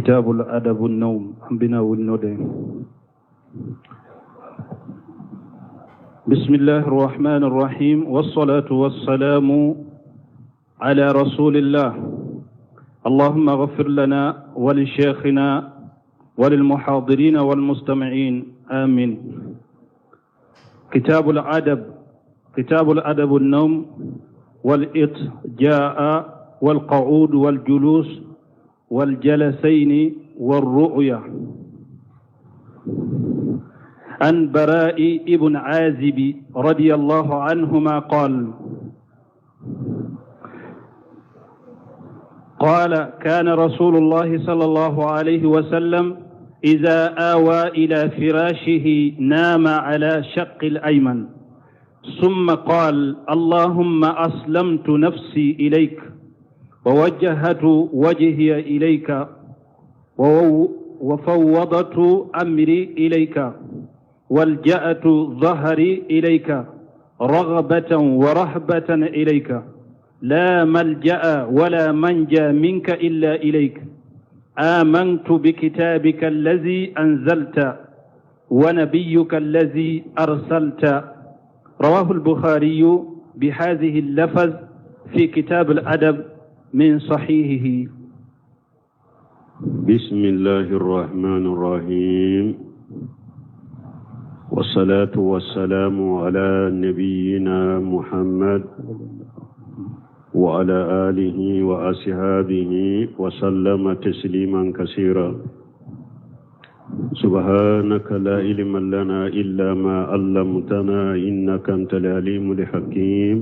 كتاب الأدب النوم بنا والندى. بسم الله الرحمن الرحيم، والصلاة والسلام على رسول الله. اللهم اغفر لنا ولشيخنا وللمحاضرين والمستمعين آمين. كتاب الأدب النوم والإضجاء والقعود والجلوس والجلسين والرؤيا. عن براء ابن عازب رضي الله عنهما قال كان رسول الله صلى الله عليه وسلم إذا آوى إلى فراشه نام على شق الأيمن ثم قال اللهم أسلمت نفسي إليك ووجهت وجهي إليك وفوضت أمري إليك والجأت ظهري إليك رغبة ورهبة إليك لا ملجأ ولا منجى منك إلا إليك آمنت بكتابك الذي أنزلت ونبيك الذي أرسلت. رواه البخاري بهذه اللفظ في كتاب الأدب من صحيحه. بسم الله الرحمن الرحيم، والصلاة والسلام على نبينا محمد وعلى آله وأصحابه وسلم تسليما كثيرا. سبحانك لا علم لنا إلا ما علمتنا إنك أنت العليم الحكيم.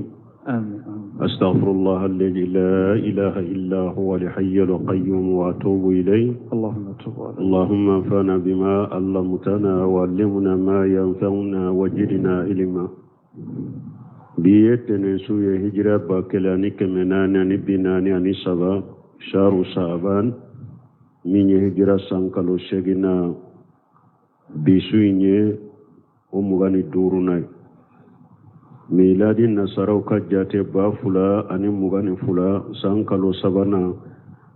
أستغفر الله الذي لا إله إلا هو الحي القيوم وأتوب إليه. اللهم انفعنا بما علمتنا وعلمنا ما ينفعنا وزدنا علما. بيتنا سوية هجرة باكلاني كمنانا نبناني أني سبا شهر شعبان من هجرة سانكالو شغنا بسويني ومغاني دورناي ميلادي نصارو كجاتي بافولا أني مغاني فولا سانكالو سبانا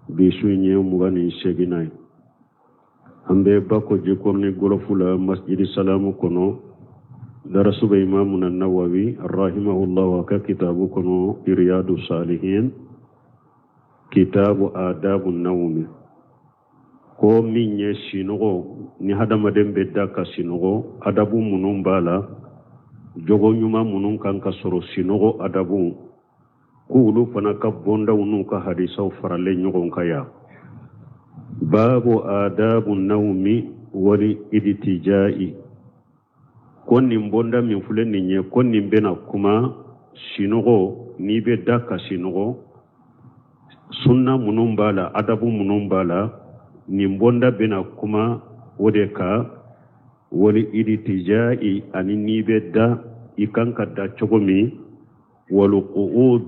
بسويني ومغاني شغناي أمبي باكو جيكورني غلفولا مسجد سلام كونو درس بإمامنا النووي رحمه الله وكتاب كونو رياض الصالحين كتاب آداب النوم. ko min ye sinogo ni hadamaden be da ka sinogo adabu munun bala jogo nyuma munun kan ka soro sinogo adabu ko ulu fana ka bonda unu ka hadisaw farale nyogon kaya. babu adabu nawmi wali idtijai konni bonda min fulen ni konni bena kuma sinogo ni be da ka sinogo sunna munun bala adabu munun bala nimbonda bena kuma wodeka wali idtijai ani nibedda ikanka da chogomi walu qu'ud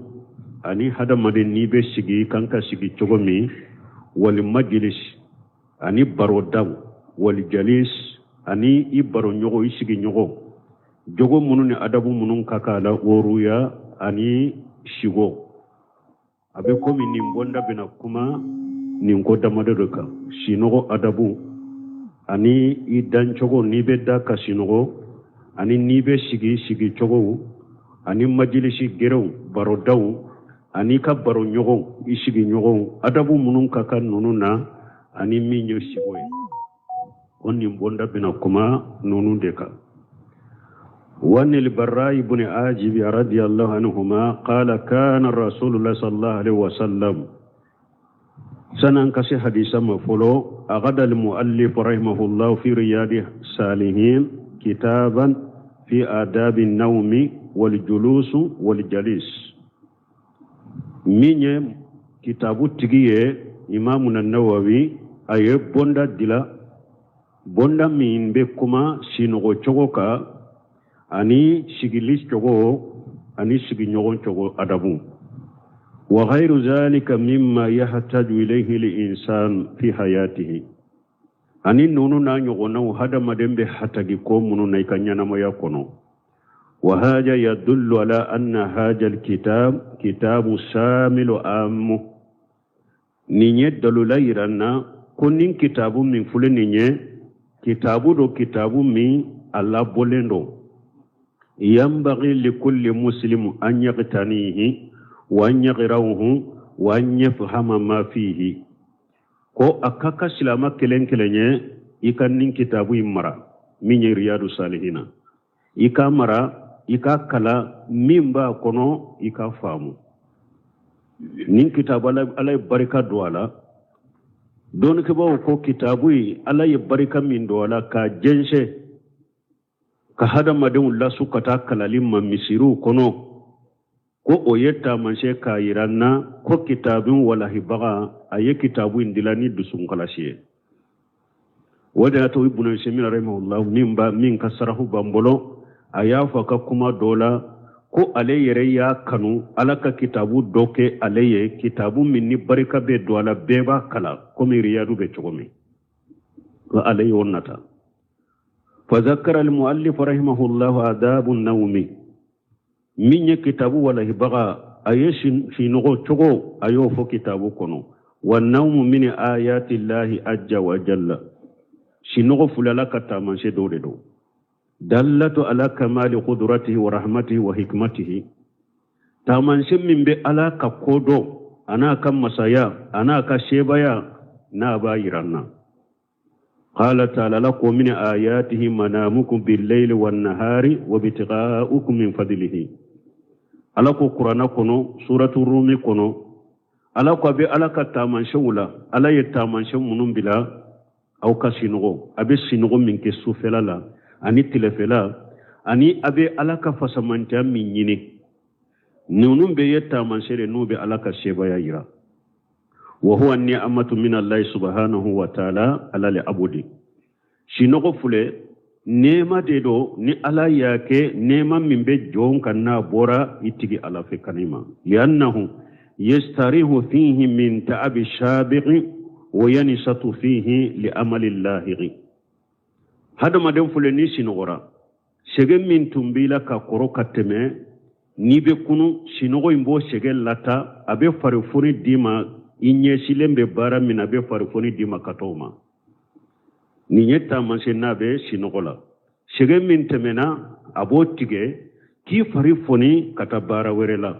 ani hadamade nibe sigi kanka sigi chogomi wali majlis ani barodaw wali jalis ani ibaro nyogo isigi nyogo jogo mununi adabu munun kakala oruya ani shigo abe komi nimbonda bena kuma ninko damadoka sinogo adabu ani idan chogo nibe da ka sinogo ani nibe sigi chogo ani majlisi gero baro daw ani ka baro nyogo isigi nyogo adabu munun kaka nununa ani minyo sigoy onni bonda bina kuma nunu deka. وأن البراء بن عازب رضي الله عنهما قال كان رسول الله صلى الله عليه وسلم سنن كسي حديثا مفولو أغدى المؤلف رحمه الله في رياض الصالحين كتابا في آداب النوم والجلوس والجليس من كتاب تجيه إمامنا النووي أي بوندا دلا بوندا من بكما سينغو تشوكا أني سيجليس تشوكو أني سيجنيغون تشوكو أدابو وغير ذلك مما يحتاج إليه الإنسان في حياته. أني نونو نانيغونو هذا مدن بحتاج كومونو نيكانيانا ما يكونو. وهذا يدل على أن هذا الكتاب كتاب شامل عام. نينيت دلولايرانا konin kitabu min fuleni nye kitabu do kitabu min Allah bolendo yambaghi likulli muslim an yaqtanihi wa an yaqra'uhu wa an yafhama ma fihi ko akaka silama kelen kelenye ikannin kitabu imara min riyadu salihina ikamara ika kala mimba kono ika famu nin kitabu alay barika do ala don ke bawo ko kitabu alay barika min do ala ka jense ka hada madun la sukata kala limma misiru kono ko oyetta manse ka yiranna ko kitabun wala hibaga aye kitabu indilani dusun kalashiye wada to ibnu shemina rahimahullah mimba min kasarahu bambolo ayafa ka kuma dola ko aleyere ya kanu alaka kitabu doke aleye kitabu minni barika be dola beba kala komi riyadu be chogomi wa alay wonnata fa zakara al muallif rahimahullah adab an-nawm min kitabu wala hibaga ayeshin fi nugo chogo ayo fo kitabu kono wan nawm min ayati llahi ajja wa jalla shinugo fulala kata manse dole do dallatu ala kamali qudratihi wa rahmatihi wa hikmatihi taman min be ala ka kodo ana kan masaya ana ka shebaya na bayiranna qala ta'ala lakum min ayatihi manamukum bil-layli wan-nahari wa ibtigha'ukum min fadlihi ala ko qur'ana kono suratu rumi kono ala ko be ala ka taman shawla ala yataman shamunun bila aw kasinugo abe sinugo min ke sufelala ani tilefela ani abe alaka fasamanta min yini nunun be yetta mansere nube alaka shebaya yira wa huwa ni'amatu min Allah subhanahu wa ta'ala ala li abudi shinogo fule nema dedo ni ala yake nema min be jonka na bora itigi ala fe kanima li'annahu yastarihu fihi min ta'abi shabiqi wa yanisatu fihi li amali llahi hada maden fule ni sinogora sege min tumbila ka koro kateme ni be kunu sinogo imbo sege lata abe farifuni dima inye silembe bara min abe farifuni dima katoma ni nyeta manse nabe sinogola sege min temena abo tige ki farifuni kata bara werela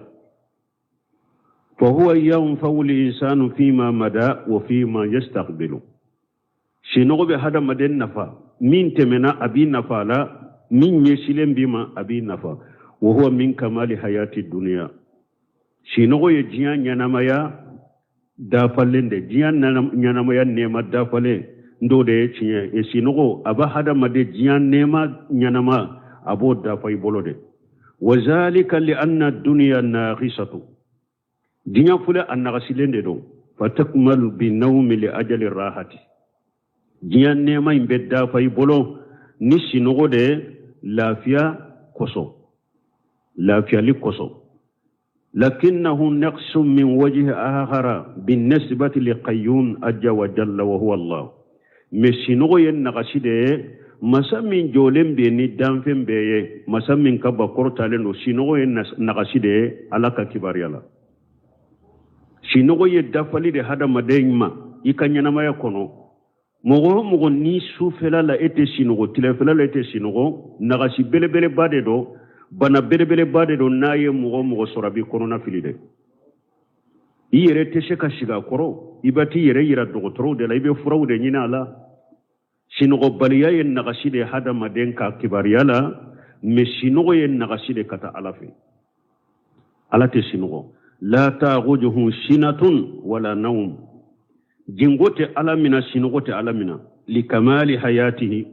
fa huwa yanfa'u al-insanu fima mada wa fima yastaqbilu sinogo be hada maden nafa min temena abi nafala min yesilen bima abi nafa wa huwa min kamali hayati dunya shinogo ye jiya nyanamaya dafalende jiya nyanamaya nema dafale ndode chiye e shinogo aba hada made jiya nema nyanama abo dafai bolode wazalika li anna dunya naqisatu dinya fule annagasilende do fatakmalu bi nawmi li ajali rahati jiyan nema imbe dafai bolo ni sinogo de lafiya koso lafiya li koso lakinnahu naqsun min wajhi akhara bin nisbati li qayyum ajja wa jalla wa huwa Allah me sinogo yen naqashide masamin jolem be ni danfen beye masamin ka bakortale no sinogo yen naqashide alaka kibariyala sinogo ye dafali de hada madeyma ikanyana maya kono mogo ni sufela la ete sinogo tilefela la ete sinogo nagashi belebele bade do bana belebele bade do naye mogo sorabi korona filide iyere teshe ka shiga koro ibati yere yira dogotoro de la ibe furaw de nyina ala sinogo baliya yen nagashi de hada maden ka kibariyala me sinogo yen nagashi de kata alafi alate sinogo la ta'ghujuhu sinatun wala nawm jingote alamina sinogote alamina likamali hayatihi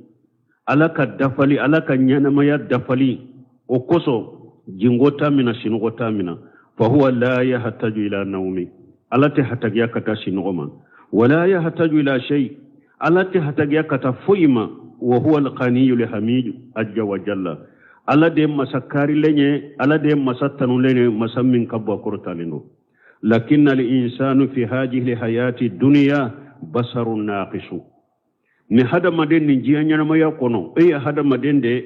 alaka dafali alaka nyanamaya dafali okoso jingota mina sinogota mina fa huwa la yahtaju ila nawmi alati hatagiya kata sinogoma wala yahtaju ila shay alati hatagiya kata fuima wa huwa al-ghaniyyu hamid ajja wa jalla alade masakari lenye alade masatanu lenye masammin kabwa kortalino لكن الإنسان في هذه الحياة الدنيا بصر ناقص نهذا مدين نجيان ما يكونوا أي هذا مدين ده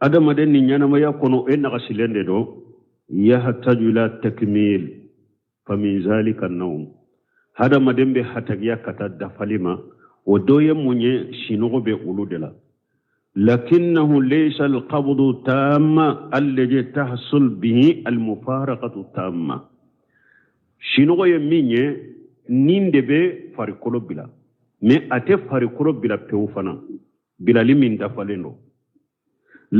adam den ni nyana ma yakono en na silende do yahtaju ila takmil fa min zalika an-nawm hada madembe hatagiya kata dafalima ودوية مني شنو بقولودلا لكنه ليس القبض تام الذي تحصل به المفارقة التامة شنو يميني نيندبي فارقلو بلا مي أتي فارقلو بلا بيوفنا بلا لمن دفلينو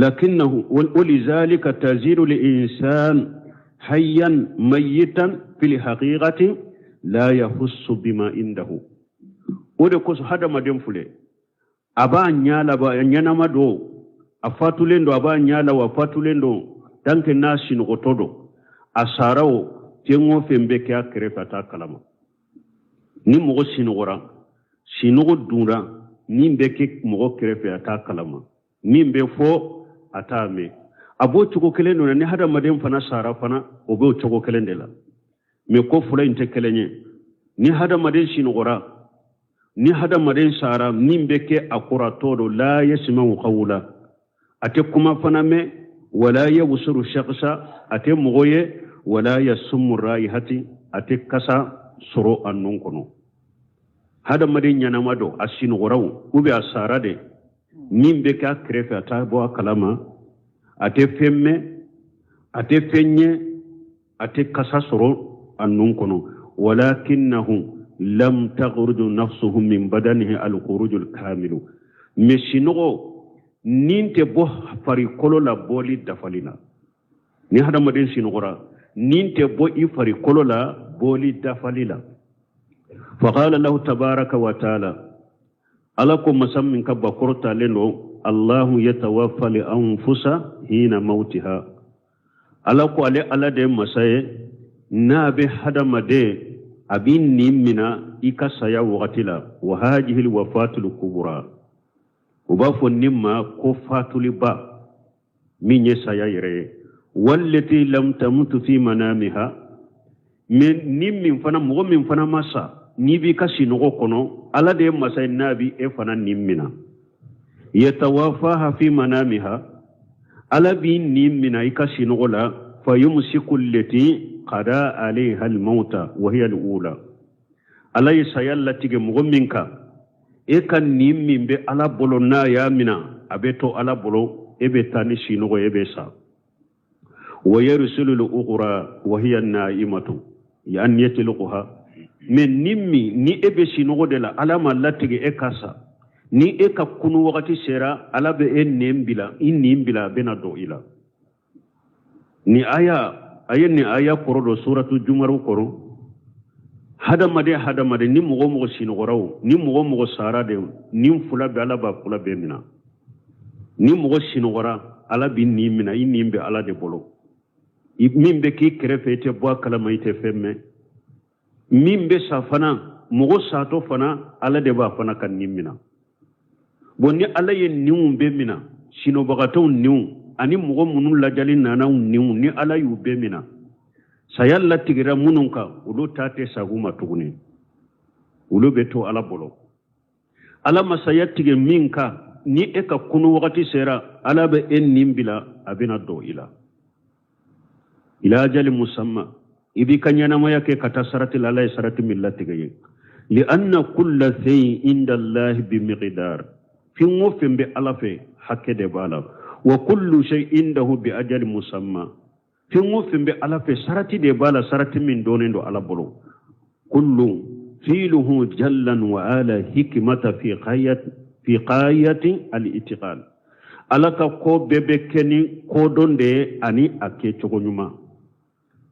لكنه ولذلك تزيد الإنسان حيا ميتا في الحقيقة لا يحس بما عنده ode ko so hada madem fule aba nyala ba nyana mado afatulendo aba nyala wa fatulendo tanke nasin otodo asarao tengo fembe ke akre fata kalama ni mo sinogora sinogo dura ni mbeke mo krefe ata kalama ni mbe fo atame abo chuko kelendo ne hada madem fana sara fana obo chuko kelendela me ko fula inte kelenye ni hada madem sinogora ni hada maden sara nimbeke akura todo la yasma'u qawla ate kuma faname wala yawsuru shakhsa ate mogoye wala yasmu raihati ate kasa soro annun kono hada maden nyana mado asinu goraw ube asara de nimbeke akrefe ata bo kalama ate femme ate fenye ate kasa soro annun kono walakinahu لم تخرج نفسه من بدنه الخروج الكامل مشينو نينت بو فريكولو لا بولي دفالينا ني هذا مدين شينغورا نينت بو اي فريكولو لا بولي دفاليلا فقال له تبارك وتعالى ألكم مسمن كبكرتا لنو الله يتوفى الأنفس حين موتها ألكم على دي مساي نابي هذا مدين abin nimina ikasaya wakatila wa hajihil wafatul kubura ubafo nimma ko fatuli ba minye saya yire wallati lam tamutu fi manamiha min nimmin fana mo min fana masa ni bi kasino kono ala de masa nabi e fana nimmina yatawafaha fi manamiha ala bi nimmina ikasino la fayumsiku allati قضى عليها الموت وهي الأولى أليس يلتك مغمنك إكن نيمين بي على بلونا يامنا أبيتو على بلو إبتاني شينو إبسا ويرسل الأخرى وهي النائمة يعني يتلقها من نيمي ني إبسينو دلا على ما لتك إكاسا ني إكا كنو وقت سيرا على بإن نيم بلا بنا دو إلا ني ayeni aya koro do suratu jumaru koro hada made ni mogo sinogoraw ni mogo sara de ni fula be ala ba fula be mina ni mogo sinogora ala bi ni mina ni be ala de bolo min be ki krefe te bo kala mai te femme min be safana mogo sato fana ala de ba fana kan ni mina bonni ala ye nium be mina sinobagato nium ani mogo munun lajali nana niu ni ala yu bemina sayalla tigira mununka ulu tate saguma tuguni ulu beto ala bolo ala masayatige minka ni eka kunu wakati sera ala be en nimbila abina do ila ajali musamma ibi kanyana moya ke kata sarati lalay sarati millatige ye li anna kulla shay inda allah bi miqdar fi ngofembe ala fe hakke de bala وكل شيء عنده بأجل مسمى في موفم بألا في سرتي دي بالا سرتي من دونين دو على بلو كل فيله جلا وآلا حكمة في قاية الاتقال ألا كو ببكني كودون دي أني أكي تغنما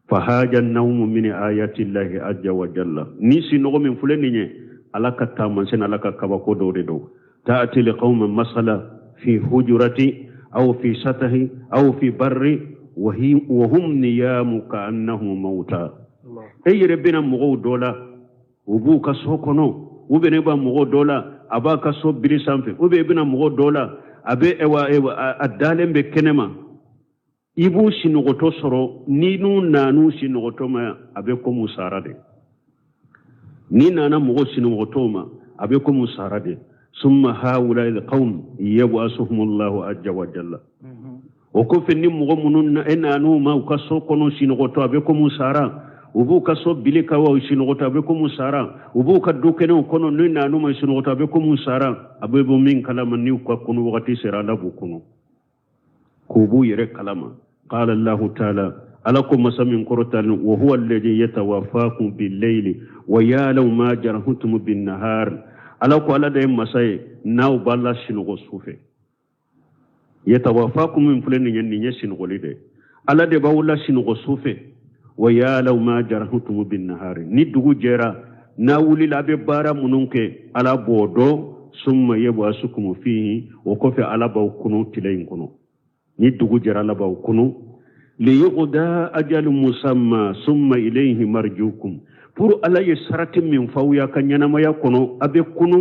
فهاجا النوم من آيات الله عز وجل نيسي نغو من فلنيني ألا كتامان سن ألا كبكو دوري دو تأتي لقوم مسألة في حجرتي أو في سطح أو في بر وهم نيام كأنه موتى أي ربنا مغو دولا وبوك سوكونو وبنبا مغو دولا أباك سو بريسان في وبنبا مغو دولا أبي إوا أدالم بكنما إبو سنغتو سرو نينو نانو سنغتو ما أبيكو مسارده نينا مغو سنغتو ما أبيكو مسارده ثم هؤلاء القوم يبعثهم الله عز وجل وكوف النمو منون إن أنو ما وكسو كنو شنغوتو بكم سارا وبو كسو بليكا وشنغوتو بكم سارا وبو كدوكنو كنو نين أنو ما شنغوتو بكم سارا أبو من كلام نيو كنو وقتي سرا لبو كنو كوبو يرك كلام قال الله تعالى ألكم مسمين كرتان وهو الذي يتوفاكم بالليل ويعلم ما جرحتم بالنهار ألكم على دائم مساي ناو بالا شنغو سوفي يتوفاكم من فلان ينين شنغولي دي على دي باولا شنغو سوفي ويعلم ما جرحتم بالنهار ندغو جرا ناولي لابي بارا منونك على بودو ثم يبعثكم فيه وكفي على باو كنو تلين كنو ندغو جرا لباو كنو ليقضى أجل مسمى ثم إليه مرجوكم pour ala ye sarati min fawya ka nyanamaya kono abe kunu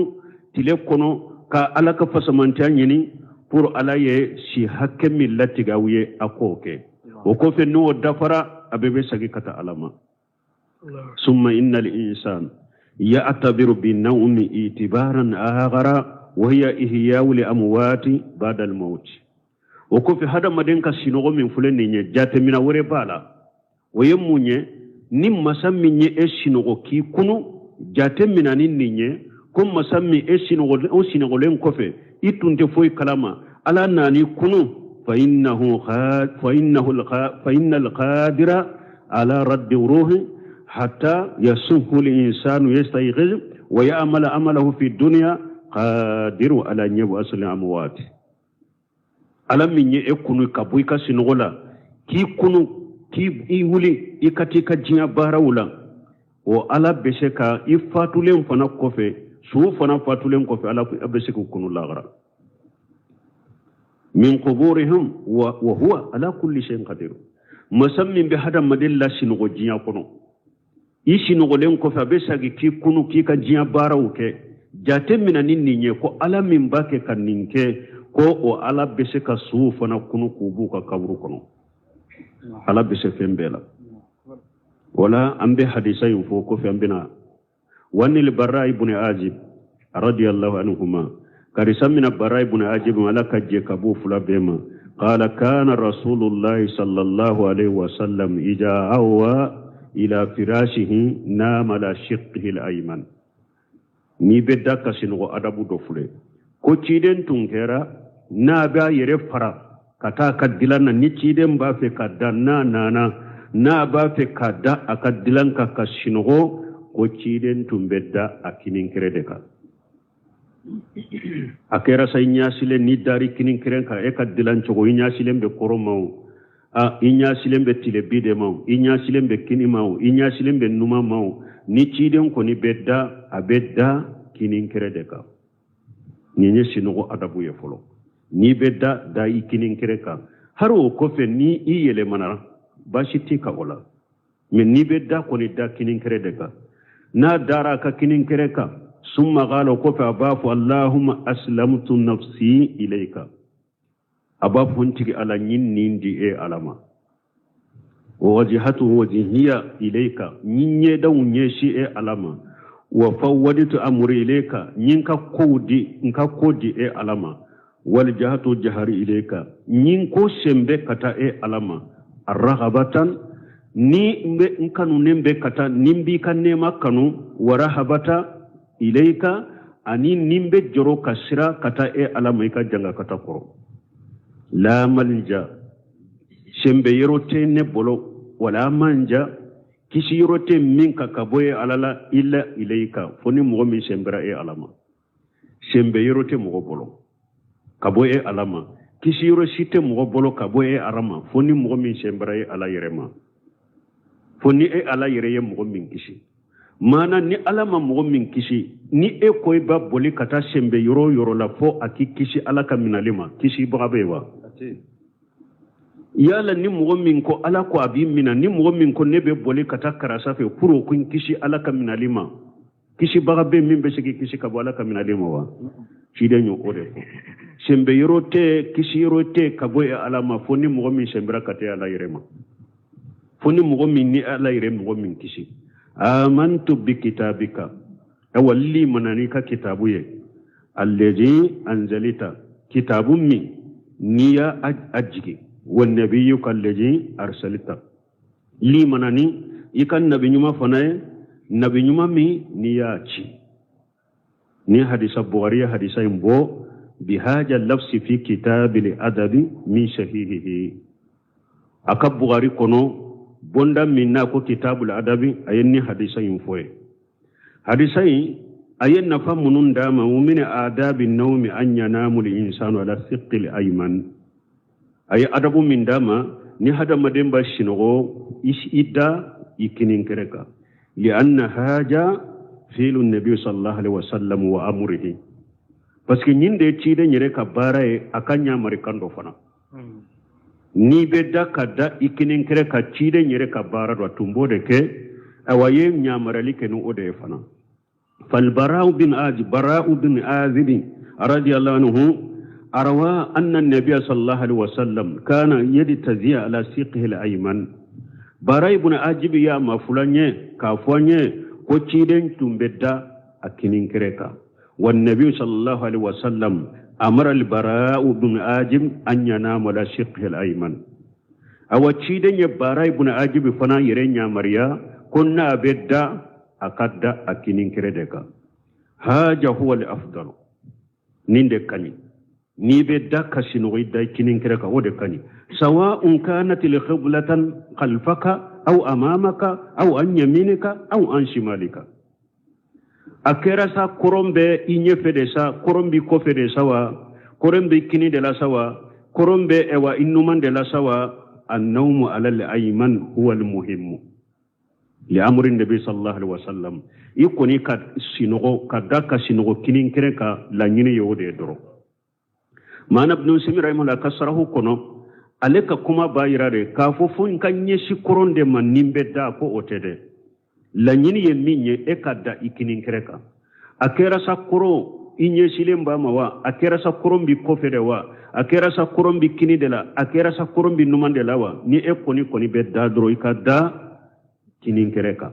tile kono ka ala ka fasamanta nyini pour ala ye si hakke min latigawiye akoke o ko fe no dafara abe be sagi kata alama summa innal insan ya'tabiru bin nawmi itibaran aghara wa hiya ihya'u li amwati ba'da al maut o ko fe hada maden ka sinogo min fuleni nye jate mina wore bala o yemunye ni masammi nye esinogo ki kunu jate mina ninye ko masammi esinogo o sinogo len kofe itunte foy kalama ala nani kunu fa innal qadira ala radd ruhi hatta yasuhu al insanu yastayqiz wa ya'mal amalahu fi dunya qadiru ala yab'as al amwat ala minye ekunu kabuy ka sinogola ki kunu ki iwuli ikati ka jinya barawula o ala bese ka ifatulen fana kofe su fana fatulen kofe ala bese ku kunu lagara min quburihim wa huwa ala kulli shay'in qadir masammin bi hada madilla sinogo jinya kono isinogo len kofe bese ki kunu ki ka jinya barawuke jate minanin ninye ko ala min bake kan ninke ko o ala bese ka su fana kunu kubu ka kaburu kono ala bese fembela wala ambe hadisa yufo ko fi ambina wani al-barra ibn azib radiyallahu anhuma karisa min al-barra ibn azib wala kajje kabu fula bema qala kana rasulullah sallallahu alaihi wasallam ija awa ila firashihi nama la shiqqihi al-ayman ni bedda kasino adabu do fule ko ciden tunkera na ba yere fara kata kadilana ni ciden ba fe kadanna nana na ba fe kada akadilan ka kasinogo ko ciden tumbedda akinin kredeka akera say nyasile ni dari kinin kren ka e kadilan chogo nyasile be koromaw a nyasile be tile bide maw nyasile be kinimaw nyasile be numa maw ni ciden ko ni bedda abedda kinin kredeka ni nyesinogo adabu ye folo ni bedda da ikinin kireka haro ko fe ni iyele manara bashiti ka ola men ni bedda ko ni da kinin kireka na dara ka kinin kireka summa qala ko fa abafu allahumma aslamtu nafsi ilayka abafu ntigi ala nindi e alama wa wajhatu wajhiya ilayka nyinye da unye shi e alama wa fawwadtu amri ilayka nyinka kodi e alama wal jahatu jahari ilayka nyin ko sembe kata e alama arghabatan ni mbe nkanu nembe kata nimbi kanema kanu warahabata ilayka ani nimbe joro kasira kata e alama ika janga kata koro la manja sembe yerote ne bolo wala manja kisi yerote minka kaboye alala illa ilayka foni mo mi sembra e alama sembe yerote mo bolo kaboye alama kisi yoro site mo bolo kaboye arama foni mo min sembra e ala yerema foni e ala yereye mo min kisi mana ni alama mo min kisi ni e koy ba boli kata sembe yoro la fo aki kisi ala kaminalima kisi babewa yala ni mo min ko ala ko abi mina ni mo min ko nebe boli kata karasa fe puro kun kisi ala kaminalima kisi babe min be sigi kisi kabala kaminalima wa cide nyo ode ko sembe yorote kisi yorote kaboye alama foni mo min sembra kate ala yerema foni mo min ni ala yere mo min kisi amantu bi kitabika awalli manani ka kitabuye allazi anzalita kitabum mi niya ajigi والنبي كالذي أرسلت لي مناني إكان نبي نما فناي نبي نما مي نياتي ني حديث بوغاري حديث يمبو بهذا اللفظ في كتاب الأدب من صحيحه أكب بوغاري كونو بوندا منا كو كتاب الأدب أيني حديث يمفوي حديث أين نفهم من دام ومن آداب النوم أن ينام الإنسان على الثق الأيمن أي أدب من دام نهدا مدين باشنغو إش إدا يكنين كركا لأن هذا فعل النبي صلى الله عليه وسلم وأمره parce que ñinde ciide ñere ka baaraye aka ñamari kando fana ni be da kadda ikinin kere ka ciide ñere ka baara do tumbode ke awaye ñamarali ke no ode fana fal bara'u bin azib radiyallahu anhu arwa anna an-nabiy sallallahu alaihi wasallam kana yadtazi ala siqihi al-ayman bara ibn azib ya mafulanye ka fuanye ko ciiden tumbedda akinin kere ka والنبي صلى الله عليه وسلم أمر البراء بن عازب أن ينام على شقه الأيمن أو تشيدن البراء بن عازب فنا يرين مريا كنا بدا أكاد أكينين كردك هذا هو الأفضل نندكني ني بدا كسنوي دا كينين كردك ودكني سواء كانت القبلة خلفك أو أمامك أو عن يمينك أو عن شمالك akera sa korombe inye fede sa korombi ko fede sawa korombe kini de la sawa korombe ewa innuman de la sawa annawmu ala al-ayman huwa al-muhim li amri nabi sallallahu alaihi wasallam ikoni ka sinogo kadaka sinogo kinin kereka la nyini yode doro mana ibn simi rahimahullah kasrahu kono aleka kuma bayirare ka fofun kanye shi koronde man nimbe da ko otede la nyini ye minye ekada ikinin kereka akera sa koro inye silemba mawa akera sa korombi kofede wa akera sa korombi kini de la akera sa korombi numande la wa ni koni be dadro ikada kinin kereka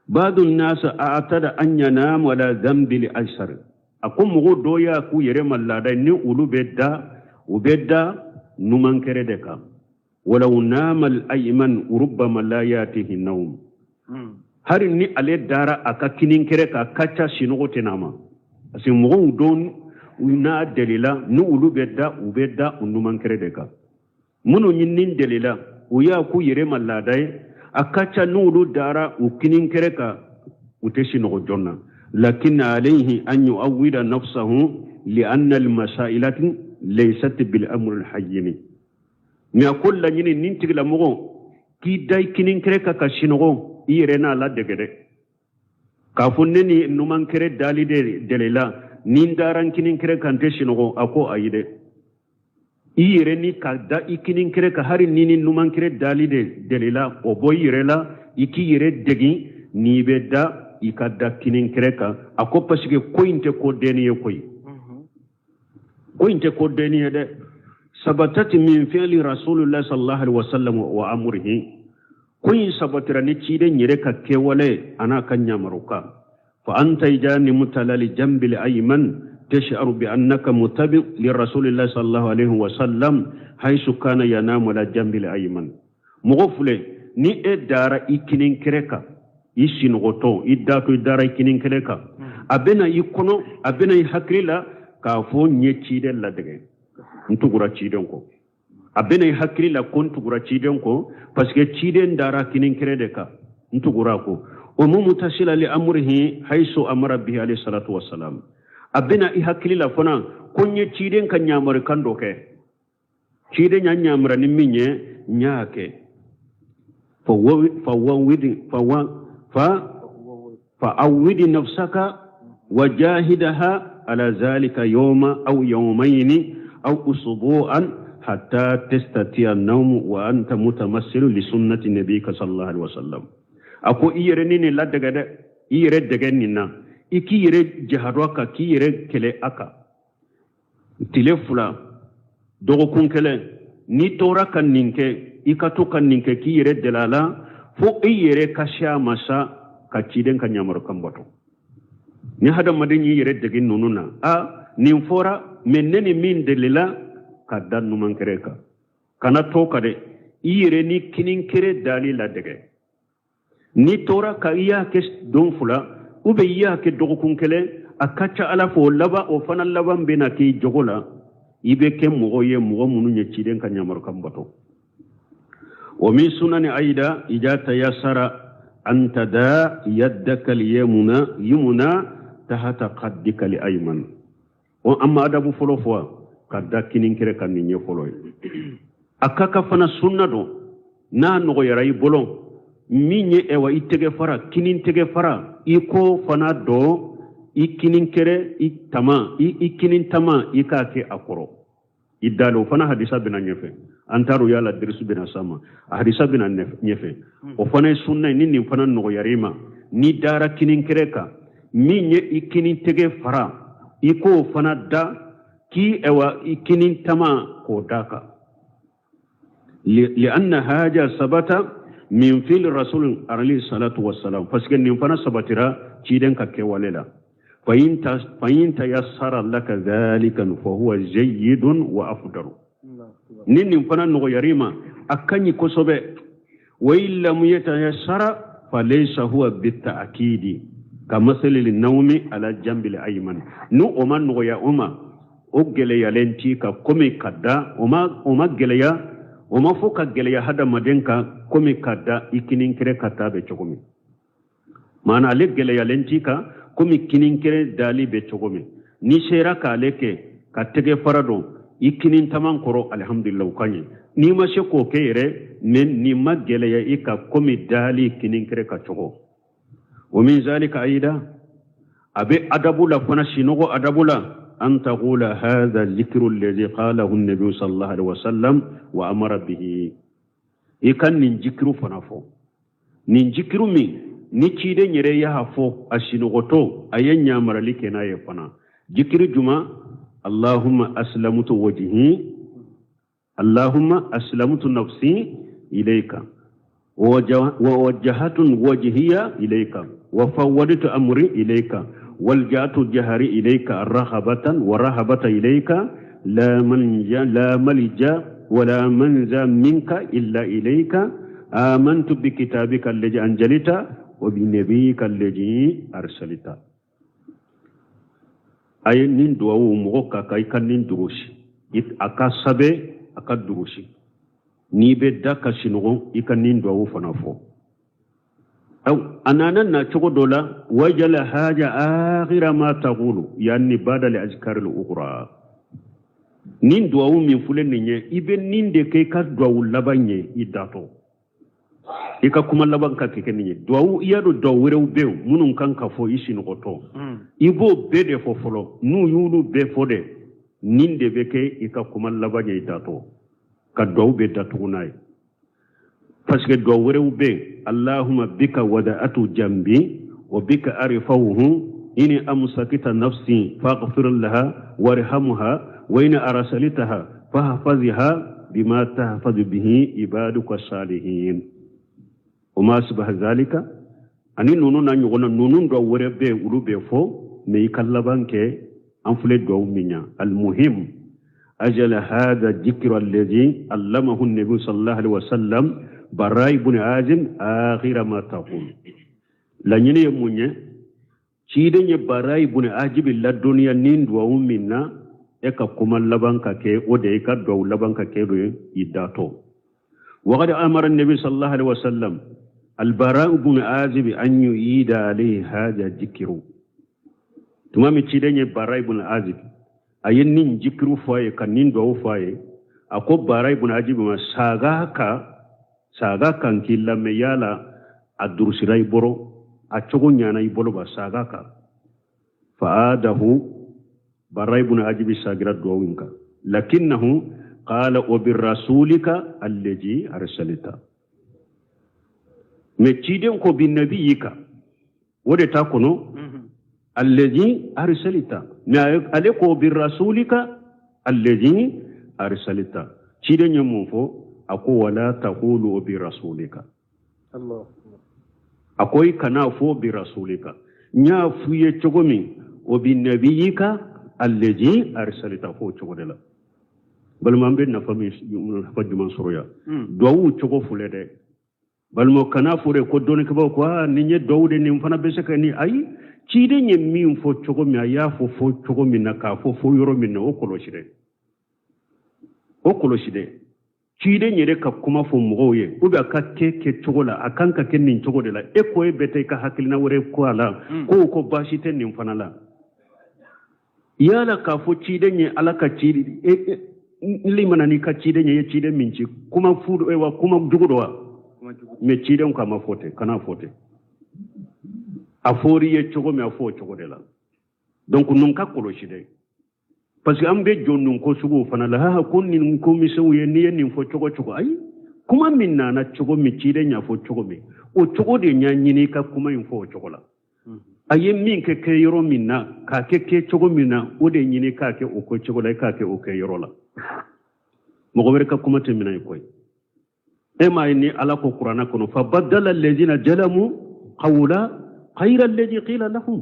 badu nas aatada an yanam wala dhanbi li ashar akum go doya ku yere mallada ni ulu bedda numan keredeka wala unama al ayman rubbama la yatihi nawm hari ni ale dara aka kinin kere ka kacha shinogo tenama asi mugo don una delila nu ulu ubedda unuman kere deka munu nyinnin delila uya ku yere malladai akacha nu ulu dara ukinin kere ka uteshinogo jonna lakin alayhi an yu'awwida nafsahu li anna al masailati laysat bil amr al hayyin mi akulla nyini nintigla mugo ki dai kinin kere ka shinogo irena la degede kafunne ni numan kere dali delela nindaran kinin kere kante shinogo ako ayide ire ni kada ikinin kere ka hari nini numan kere dali delela o boyirela iki ire degi ni bedda ikada kinin kere ka ako pasige kointe ko deniye kointe ko deniye de sabatat min fi'li rasulullah sallallahu alaihi wasallam wa amrihi kun sabatira ni cide nyere ka kewale ana kanya maruka fa anta ijani mutalali jambil ayman tash'aru bi annaka mutabi li rasulillah sallallahu alaihi wasallam haythu kana yanamu ala jambil ayman mugofule ni dara ikinin kereka ishin goto iddato dara ikinin kereka abena ikono abena hakrila ka fo nye cide la dege ntugura cide ko abena hakrila kon tugura ciden ko parce que ciden dara kinin krede ka ntugura ko o mu mutasila li amrihi haythu amara bihi alayhi salatu wassalam abena hakrila fona konye ciden kan nyamar kando ke ciden nyamra ni minye nyaake fa awidi nafsaka wajahidaha ala zalika yawma aw yawmayn aw usbu'an حتى تستطيع النوم وأنت متمثل لسنة النبي صلى الله عليه وسلم أكو إيرنين لا دغد إيرد دغنينا إكي يرد جهروكا كي يرد كله أكا تلفلا دوغو كون كله ني تورا كان نينكه إكاتو كان نينكه كي يرد دلالا فو إيرد كاشيا مسا كاتشيدن كان يامر كامباتو ني هذا مدين يرد دغين نونونا نينفورا منني مين دليلا kaddan numan kereka kana toka de iyere ni kinin kere dali la dege ni tora ka iya ke don fula ube iya ke dogukun kele akacha ala fo laba o fana laban bena ki jogola ibe ke mogo ye mogo munu nye ciden ka nyamar kan bato wa min sunani aida ijata yasara anta da yaddaka yumuna tahata qaddika li ayman o amma adabu folo fo kadda kinin kere kan ni folo akaka fana sunna do na no yaray bolon minye ewa itege fara kinin tege fara iko fana do ikinin kere ikinin tama ikake akoro idalo fana hadisa bina nyefe antaru yala dirsu bina sama hadisa bina nyefe o fana sunna ni fana no yarima ni dara kinin kere ka minye ikinin tege fara iko fana da ki ewa ikinin tama ko daka لأن هذا ثبت من فعل الرسول عليه الصلاة والسلام فسكن نفنا ثبتها تيدن ككواللا فإن تيسر لك ذلك فهو جيد وأفضل نين نفنا نغيرما أكني كسبة وإن لم يتيسر فليس هو بالتأكيد كمثل النوم على الجنب الأيمن نو أما نغيا أما أجليا لنتيكا كمي كدا أما جليا وما فوق الجليا هذا مدينك كمي كدا إكنين كره كتابة چوكمي مانا عليك جليا لنتيكا كمي كنين كره دالي بچوكمي نيشيرا كاليك كتغي فرادو إكنين تمان كورو الحمد لله وكاني نيما شكو كيري من نيما جليا إكا كمي دالي كنين كره كچوكو ومن ذلك أيضا أبي أدبولا فنشينوغو أدبولا أن تقول هذا الذكر الذي قاله النبي صلى الله عليه وسلم وأمر به إكان ننجكر فنفو ننجكر مي نيشيدي نريها فو أشينوغوتو أين يامر لك نايه فنا جكر جمع اللهم أسلمت وجهي اللهم أسلمت نفسي إليك ووجهت وجهي إليك وفوضت أمري إليك والجأت جهري إليك رغبة ورهبة إليك لا ملجأ ولا منجا منك إلا إليك آمنت بكتابك الذي أنزلت وبنبيك الذي أرسلت أي نين دعو موكا كاي كان نين دروشي أكا سبي أكا دروشي نيبه داكا شنغو إكا نين دعو فنافو أو أنا نشوف دولا وجل حاجة آخر ما تقول يعني بعد الأذكار الأخرى نين دعو من فلان نيه إبن نين دكيكا دعو لبانيه إداتو إكا كم لبان كاكينيه دعو يادو دعو ورو بيو منون كان كفو إيشي نقطو إبو بيد فلو نو يولو بفوده نين دبكي إكا كم لبانيه إداتو كدعو بيداتو ناي parce que do wérew be allahumma bika wada'atu jambi wa bika arifawhu ini amsakita nafsi faghfir laha warhamha wa in arsaltaha fahfazha bima tahfaz bihi ibaduka salihin وما سبح ذلك ani nunu na nyugona nunu do wére be ulu be fo me yikallabanke anfule do minya al muhim ajal hada dhikru alladhi allamahu an-nabi sallallahu alaihi wasallam Barai ibn Azim akhira ma taqul la nyine munye cide nye Barai ibn Azib la dunya nindu wa minna eka kuma labanka ke ode ka do labanka ke do idato wa qad amara an-nabi sallallahu alaihi wasallam al-Bara ibn Azib an yuida alayhi hadha dhikru tumami cide nye Barai ibn Azib ayen nin dhikru faye kan nindu wa faye ako Barai ibn Azib ma saga kan killa me yala adursirai boro a cogo nyana ibolo ba saga ka faadahu Barai ibn Azib sagira duwinka lakinnahu qala wa bir rasulika alladhi arsalta me ciden ko bin nabiyika wode ta kono alladhi arsalta na ale ko bir rasulika alladhi arsalta ciden nyammo fo ako wala taqulu bi rasulika Allah akoy kana fo bi rasulika nya fuye chogomi o bi nabiyika alladhi arsalta fo chogodela balma be na fami fa juman soroya duwawu cogo fule de balmo kana fure ko doni ko ko ni nye dowde ni fana be saka ni ay ciide nye min fo cogo mi aya fo cogo min na ka fo yoro min o koloshide ciide nye de ka kuma fo mo ye o be ka ke cogo la akan ka ken nin cogo de la e ko e bete ka hakilina wore ko ala ko bashite nin fana la yala ka fo ciide nye ala ka ciide limana ni ka ciide nye ciide min ci kuma fudo e wa kuma jugudo wa me ciiden ka ma fote kana fote a fori ye cogo mi a fo cogo de la donc nun ka koloshide parce que am be jonnun ko sugu fana la ha kon nin ko mi so ye ni nin fo cogo ay kuma min na cogo mi ciide nya fo cogo mi o cogo de nya nyini ka kuma in fo cogo la aye min ke yoro min na ka ke cogo min na o de nyini ka ke o ko cogo la ka ke o ke yoro la mo go ka kuma te min ay koy e ma ni ala ko qur'ana kono fa badala alladhina jalamu qawla khayra alladhi qila lahum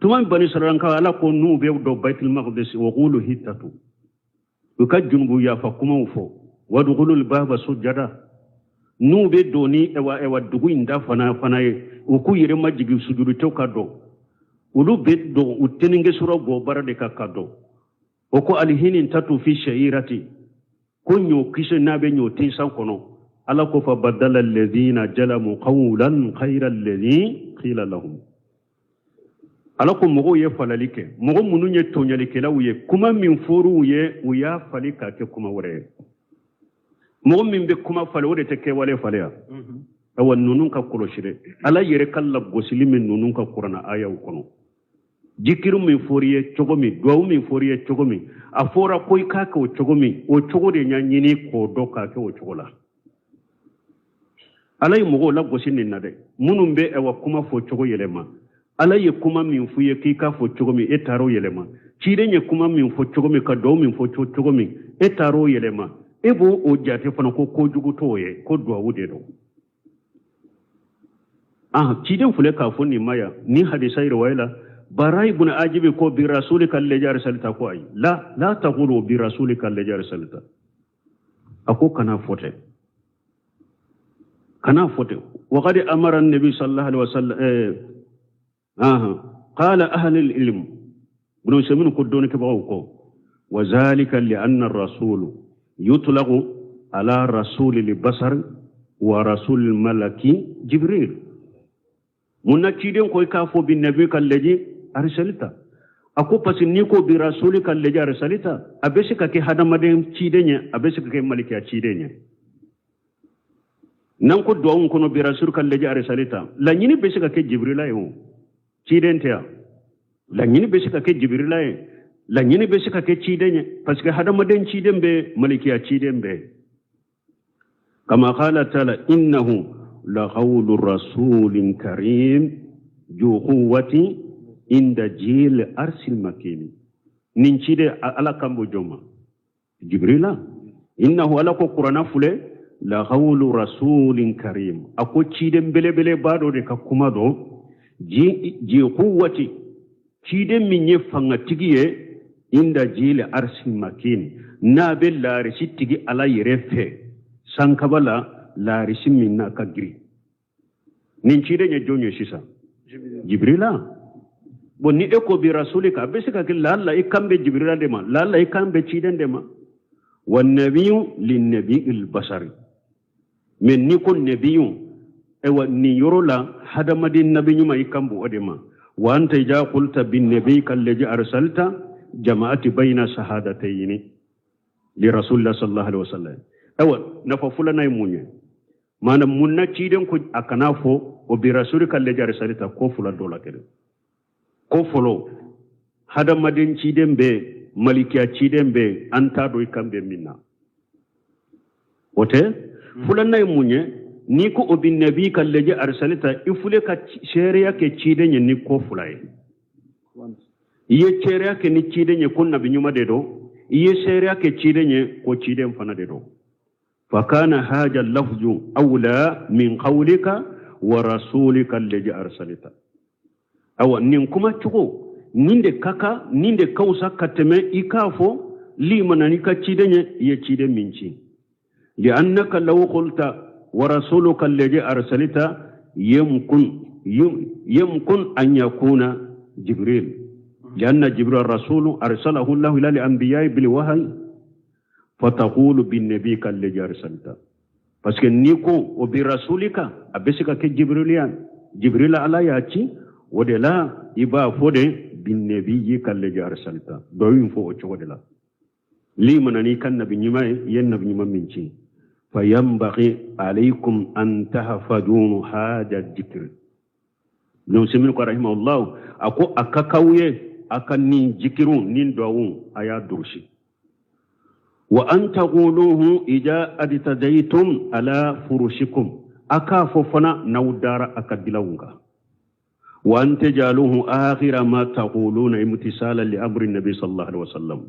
tuman bani saran ka ala ko nu be do baitul maqdis wa qulu hitatu ukajjunbu ya fa kuma ufo wadkhulul baba sujada nu be doni ewa dugu inda fana uku yire majigi sujudu to kado ulu be do uteninge sura go barade ka kado oko alhinin tatu fi sha'irati kunyo kishe nabe nyo tinsan kono ala ko fa badala alladhina jalamu qawlan khayra alladhi qila lahum ala ko mogo ye falalike mogo munu ye tonyalike la uye kuma min foru uye uya falika ke kuma wore mogo min be kuma fale wode te ke wale fale ya awa nunun ka koloshire ala yere kala gosili min nunun ka qur'ana aya kono jikiru min foriye chogomi duawu min foriye chogomi afora koy ka ka o chogomi o chogode nya nyini ko do ka ke o chogola alay mogo la gosini nade munum be ewa kuma fo chogo yelema alay kuma min fuye ki ka fo chogomi etaro yelema chide nye kuma min fo chogomi ka do min fo chogomi etaro yelema ebo o jate fana ko jugu toye ko duawu de do chide fule ka fo ni maya ni hadisa irwaila barai ibn ajibi ko bi rasulika alladhi arsalta ko ay la taqulu bi rasulika alladhi arsalta ako kana fote wa qad amara an-nabi sallallahu alaihi wasallam qala ahli al-ilm ibn shamin ko don ke bawo ko wa zalika li anna ar-rasul yutlaqu ala rasul al-basar wa rasul al-malaki jibril munakiden ko ka fo bi nabi kalladhi arsalta ako pasi ni ko bi rasulika alladhi arsalta abeshika ke hadamaden cidenye abeshika ke maliki cidenye nan ko do ko no bi rasulika alladhi arsalta la nyini beshika ke jibrila yo cidentea la nyini beshika ke jibrila yo la nyini beshika ke cidenye parce que hadamaden cidembe maliki cidembe kama qala ta'ala innahu la qawlu rasulin karim ju quwwati inda jil arsil makini nincide ala kambo joma jibrila innahu ala ko qur'ana fule la qawlu rasulin karim ako cide belebele bado de kakuma do ji quwwati cide minye fanga tigiye inda jil arsil makini na bellari sitigi ala yerefe sankabala la risim minna kagri nincide nye jonyo sisa jibrila bonni eko bi rasulika besika ke lalla ikambe jibrila dema lalla ikambe ciden dema wan nabiyyu lin nabiyil basari men ni kon nabiyyu e wa ni yorola hadamadin nabiyyu ma ikambu odema wa anta ja qulta bin nabiyyika alladhi arsalta jama'ati bayna shahadatayn li rasulillah sallallahu alaihi wasallam awa nafa fulana munye manam munna ciden ko akanafo o bi rasulika alladhi arsalta ko fula dola kede ko folo hadamadin ciden be malikiya ciden be anta do ikambe minna wote fulanay munye ni ko obin nabi kalleje arsalita ifule ka sheria ke ciden ni ko fulay iye sheria ke ni ciden ko nabi nyuma de do iye sheria ke ciden ko ciden fana de do fakana haja lafzu awla min qawlika wa rasulika alladhi arsalita awa nin kuma cugo ninde kaka ninde kausa kateme ikafo li manani ka cidenye ye ciden minci li'annaka law qulta wa rasuluka alladhi arsalta يمكن أن يكون جبريل لأن جبريل الرسول أرسله الله إلى الأنبياء بالوحي فتقول بالنبي الذي أرسلته بس نيكو وبرسولك أبسك جبريل على ياتي ودلا إبا فود بالنبي الذي أرسلته دوين فو ودلا لي منني كان نبي نيما ينبي نيما منشي فينبغي عليكم أن تحفظون هذا الذكر لو سمعك رحمه الله أكو أكاكاوية أكنين ذكرون نين دعون آيات درشي وأن تقولوه إذا أدتديتم على فرشكم أكاففنا نودار أكدلونغا وأن تجعلوه آخر ما تقولون امتثالا لأمر النبي صلى الله عليه وسلم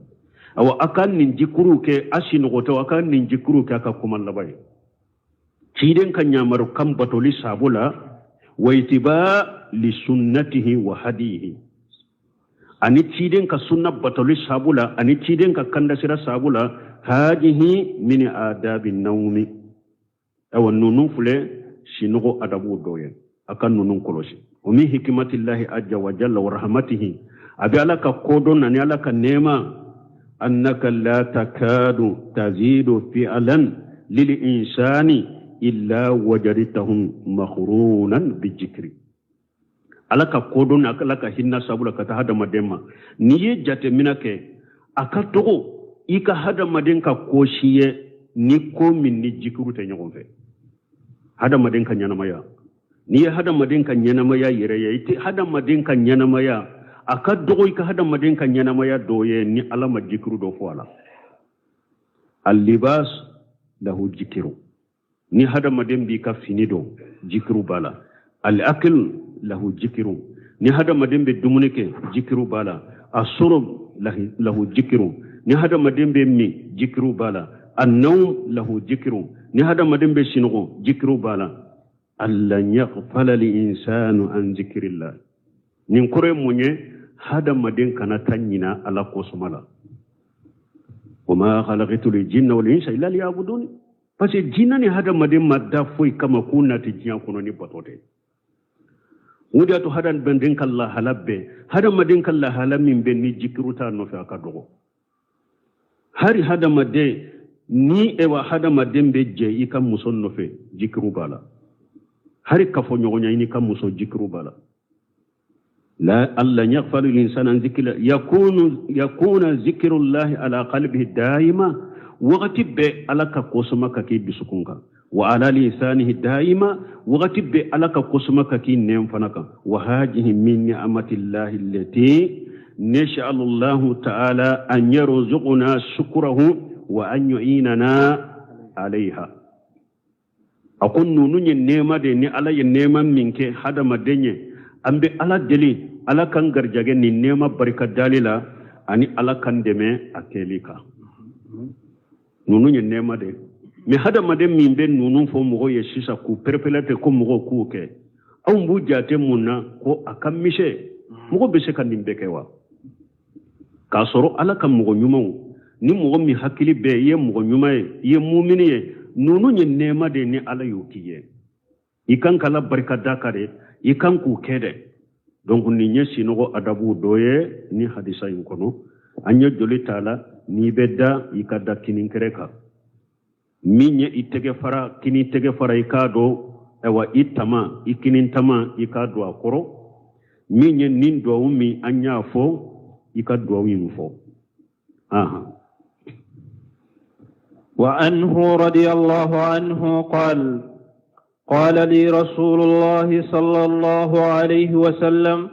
أو أكان ننجكروك أشين غوتو أكان ننجكروك أكاكم اللباي تيدن كان يامر كم بطولي سابولا واتباع لسنته وهديه أني تيدن كسنة بطولي سابولا أني تيدن ككندسرة سابولا هذه من آداب النوم أو النونو فلي شنغو أدبو دوين أكان نونو كولوشي ومن حكمة الله عز وجل ورحمته أبي علىك كودون أني علىك نيما أنك لا تكاد تزيد فعلا للإنسان إلا وجدتهم مخرونا بالذكر علىك كودون علىك هنا سابولا كتهذا مدينة نيجي جات منك أكتو إيكا هذا مدينة كوشية نيكو من نجيكرو تنيغون في هذا مدينة كنيانمايا نيه هذا مدينة كنيانمايا يريا هذا مدينة كنيانمايا أكدو إيكا هذا مدينة كنيانمايا دويه ني على مجيكرو دو فوالا اللباس له ذكرو ني هذا مدينة بيكا فينيدو ذكرو بالا الأكل له ذكرو ني هذا مدينة بدمونك ذكرو بالا الشرب له ذكرو ni hada madin be mi jikru bala annawm lahu jikru ni hada madin be shingo jikru bala allan yaghfala li insanu an zikrillah nin kure munye hada madin kana tanyina ala kosmala wama khalaqatul jinna wal insa illa liya'budun parce que jinna ni hada madin madda foi kama kunna tijiya kuno ni batote wuda to hadan bendin kallah halabbe hada madin kallah halamin be ni jikru ta no fa kadogo hari hada madde ni ewa hada madde beje ikam muson nofe jikru bala hari kafo nyonya ini kam muso jikru bala la alla yaghfalu linsana an zikra yakuna zikrullahi ala qalbihi daima waqti be alaka kosuma kaki bisukunga wa ala lisanihi daima waqti be alaka kosuma kaki nemfanaka wa hajihi min ni'matillahi allati نشاء الله تعالى أن يرزقنا شكره وأن يعيننا عليها أقول نوني النعمة دي على النعمة منك هذا ما دنيا أم بي على دليل على كان غرجاجن النعمة بركة دليلا أني على كان دمه أكليكا نوني النعمة دي مي هذا ما دم من بين نونو فمغو يشيسا كو بربلات كو مغو كوكي أو مبوجات منا كو أكمشي مغو بسكا نمبكوا kasoro ala ka mugo nyumaw ni mugo mi hakili be ye mugo nyumaye ye mu'mini ye nunu nye nema de ni ala yokiye ikan kala barka dakare ikan ku kede donc ni nye sinogo adabu doye ni hadisa yinkono anya joli tala ni bedda ikada kininkereka minye itege fara kini tege fara ikado ewa itama ikinin tama ikado akoro minye nindo umi anya fo وعنه رضي الله عنه قال لي رسول الله صلى الله عليه وسلم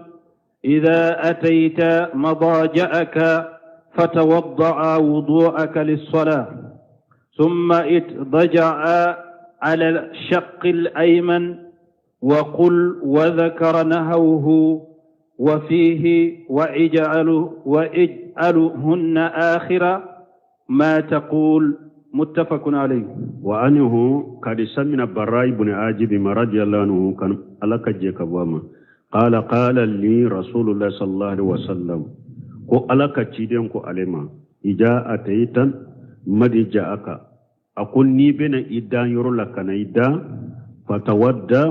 إذا أتيت مضاجعك فتوضع وضوءك للصلاة ثم اضطجع على الشق الأيمن وقل وذكر نهوه وفيه واجعلهن آخر ما تقول متفق عليه وأنه قد سمنا براي بن عاجب رضي الله عنه كان ألك جيكبواما قال لي رسول الله صلى الله عليه وسلم ko alaka ciden ko alema ija ataitan madi ja'aka akun ni bena idda yoro lakana idda fatawadda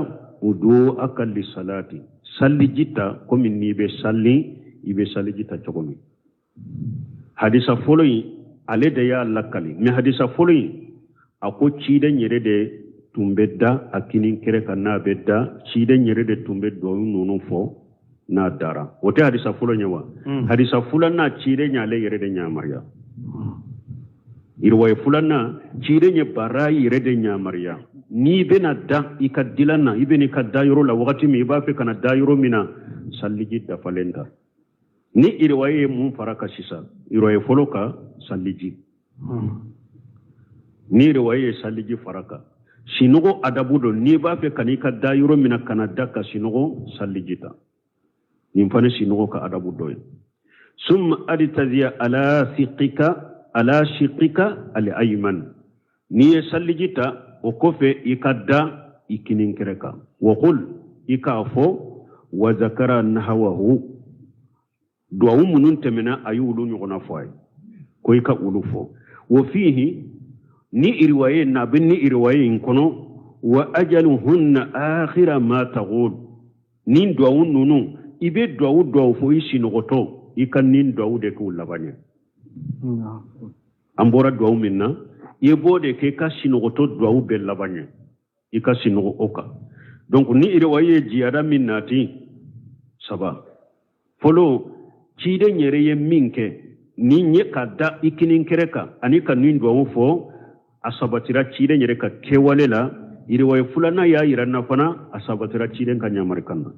wudu'aka lisalati salli jita komi ni be salli ibe salli jita chokomi hadisa following ale de ya lakali mi hadisa following ako chide nyere de tumbedda akinin kere kana bedda chide nyere de tumbeddo nunu fo na dara wote hadisa following wa hadisa fulan na chide nyale yere de nyamarya irwaye fulan na chide nye barayi yere de nyamarya ni bena da ikadilana ibeni kadayro la wakati mi ba fe kana dayro mina salliji da falenda ni irwaye mun faraka sisa irwaye foloka salliji ni irwaye salliji faraka sinugo adabudo ni ba fe kanika dayro mina kana daka sinugo sallijita nimfane sinugo ka adabudo summa aditaziya ala shiqika al ayman ni sallijita o kofe ikadda ikininkireka wa qul ikafo wa zakara nahawahu du'u munun temena ayulu nyugona foy ko ika ulufo wa fihi ni irwaye na binni irwaye inkono wa ajaluhunna akhira ma taqul nin du'u nunu ibe du'u fo isinogoto ikan nin du'u de ko labanya ambora du'u minna yebode ke ka sinogoto du'u be labanya ika sinogo oka donc ni irwaye jiada minnati saba folo chide nyere ye minke ni nye kada ikinin kereka ani ka nindo fo asabatira chide nyere ka kewalela iriwaye fulana ya iranna fana asabatira chide ka nyamarikana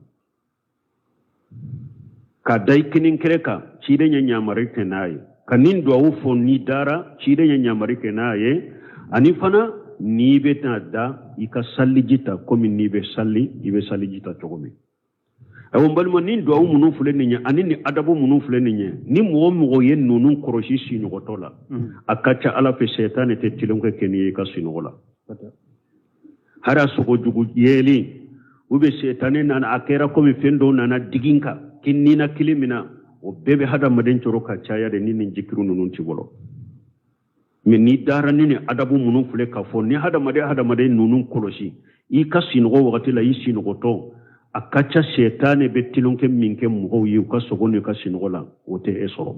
kada ikinin kereka chide nye nyamarike naye ka nindo fo ni dara chide nye nyamarike naye ani fana ni beta da ika sallijita komi ni be salli ibe sallijita chogomi awon balmo nin do munu fule ninya anini adabu munu fule ninya ni mo yen nunun koroshi sinu gotola akacha ala fe shaytan te tilonke keni ka sinu gola hara sugo jugu yeli ube shaytan nan akera komi fendo nana diginka kinnina kilimina o bebe hada maden choro ka chaya de ninin jikiru nunun tibolo min ni dara nini adabu munu fule ka fo ni hada made nunun koroshi I ka sinu go wakati la yi sinu goto akacha shetane betilonke minke mugo yi ka sogoni ka sinola wote esoro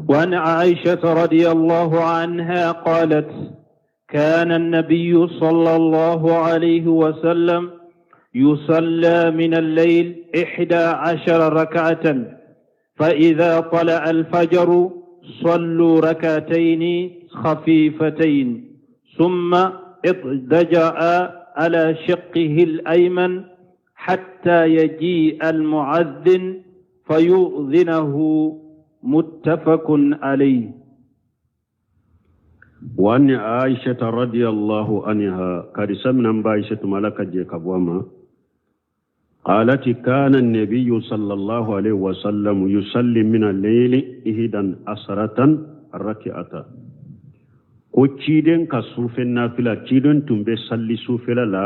وعن عائشة رضي الله عنها قالت كان النبي صلى الله عليه وسلم يصلى من الليل 11 ركعة فإذا طلع الفجر صلوا ركعتين خفيفتين ثم اضطجع على شقه الأيمن حتى يجيء المؤذن فيؤذنه متفق عليه. وأن عائشة رضي الله عنها كرسم نمبا عائشة ملكة جيكابواما قالت كان النبي صلى الله عليه وسلم يصلي من الليل 11 ركعة ko ciden ka sufen nafila ciden tumbe salli sufela la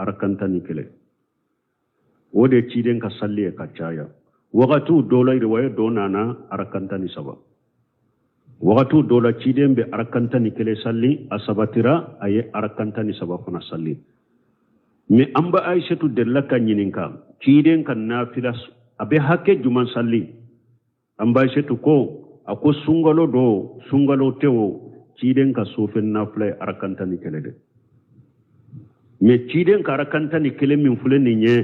arkanta nikele wode ciden ka salli ka caya waqatu dola riwaya donana arkanta ni saba waqatu dola ciden be arkanta nikele salli asabatira aye arkanta ni saba kuna salli me amba aishatu dellaka nyininka ciden kan nafila abe hakke juman salli amba aishatu ko ako sungalo tewo ciden ka sofen na fulai arakanta ni kele de me ciden ka arakanta ni kele min fule ni nye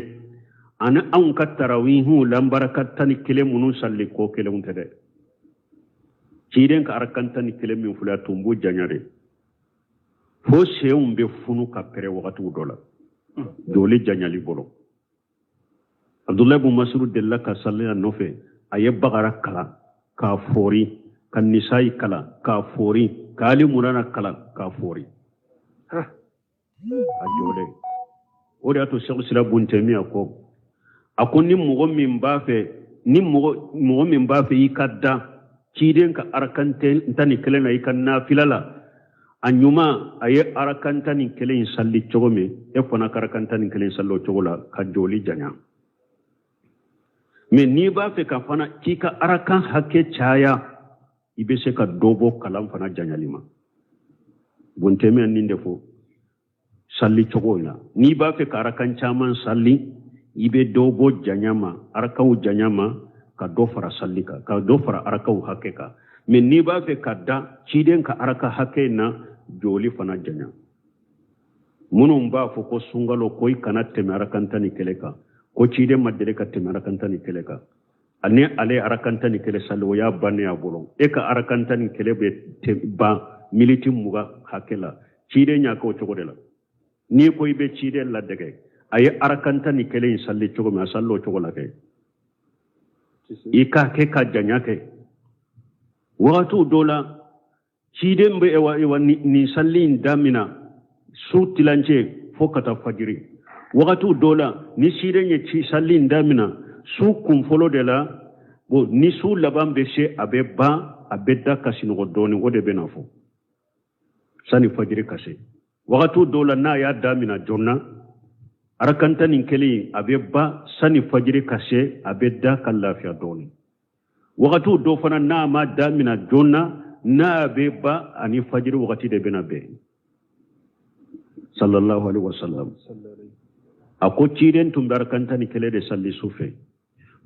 ana an ka tarawihu lambarakata ni kele munu salli ko kele unte de ciden ka arakanta ni kele min fule tumbu janyare fo seun be funu ka pere wakati dola dole janyali bolo Abdullah ibn Mas'ud della ka salli nofe aye bagara kala ka fori kan nisai kala ka fori kali murana kala ka fori ajole odi ato Sheikh Islam Ibn Taymiyyah ko akon ni mo min ba fe ikadda ciden ka arakante tani kelena ikanna filala anyuma aye arakanta ni kelen salli chogome e fona karakanta ni kelen sallo chogola ka joli janya mais ni ba fe ka fana kika arakan hakke chaya ibe se ka dobo kalam fana janyalima bonteme ninde fo salli chogoina ni ba fe ka arakan chaman salli ibe dobo janyama arakaw janyama ka do fara salli ka do fara arakaw hakke ka mais ni ba fe ka da ciden ka araka hakke na joli fana janya munum ba fo ko sungalo koy kanat teme arakantani keleka ko ciden madere ka teme arakantani keleka ane ale arakantani kele sallo ya banne ya bolon e ka arakantani kele be ba militi muga hakela ciden nya ko chogodela ni koy be ciden la dege ay arakantani kele salli chogo ma sallo chogola ke ika ke ka janya ke watu dola ciden be ewa ni salli damina su tilance fokata fajiri wakatu dola ni ciden ye ci salli damina su kumfolo de la bo ni su laban be se abe ba abe da kasino doni wode be nafo sani fajiri kase wakatu dola na ya damina jonna arakanta nin keli abe ba sani fajiri kase abe da kan lafiya doni wakatu do fana na ma damina jonna na abe ba ani fajiri wakati de bena be sallallahu alaihi wasallam ako ciden tumbar kanta ni kele de salli sufe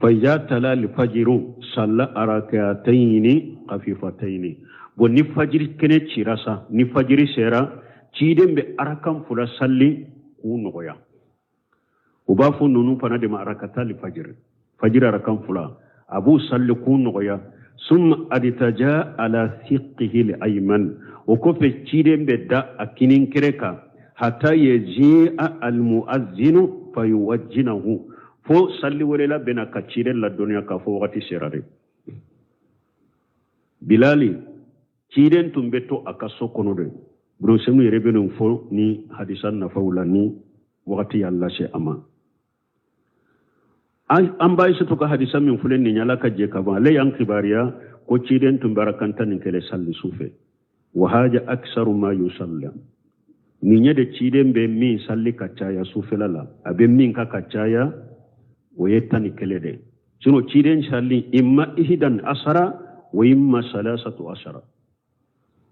fa ya talal fajru salla arakataini khafifataini bo ni fajiri kene cirasa ni fajiri sera ciden be arakan fula salli ku noya uba fu nunu fana de arakatal fajr arakan fula abu salli ku noya summa aditaja ala thiqihi al-ayman o ko fe ciden be da akinin kireka hatta yaji'a al-mu'azzinu fayuwajjinahu fo salli wala bena kacire la dunya ka fo wakati serare bilali ciden tumbeto akaso kono de bro semu yerebenu fo ni hadisan na fawla ni wakati yalla she ama an bai su to ka hadisan min fulen ni nyala ka je ka ba le yan kibariya ko ciden tumbarakanta ni kele salli sufe wa haja aksaru ma yusalla ni nyade ciden be min salli kacaya sufelala abe min ka kacaya wayetani kelede sino ciden salli imma ihdan asara wa imma salasatu asara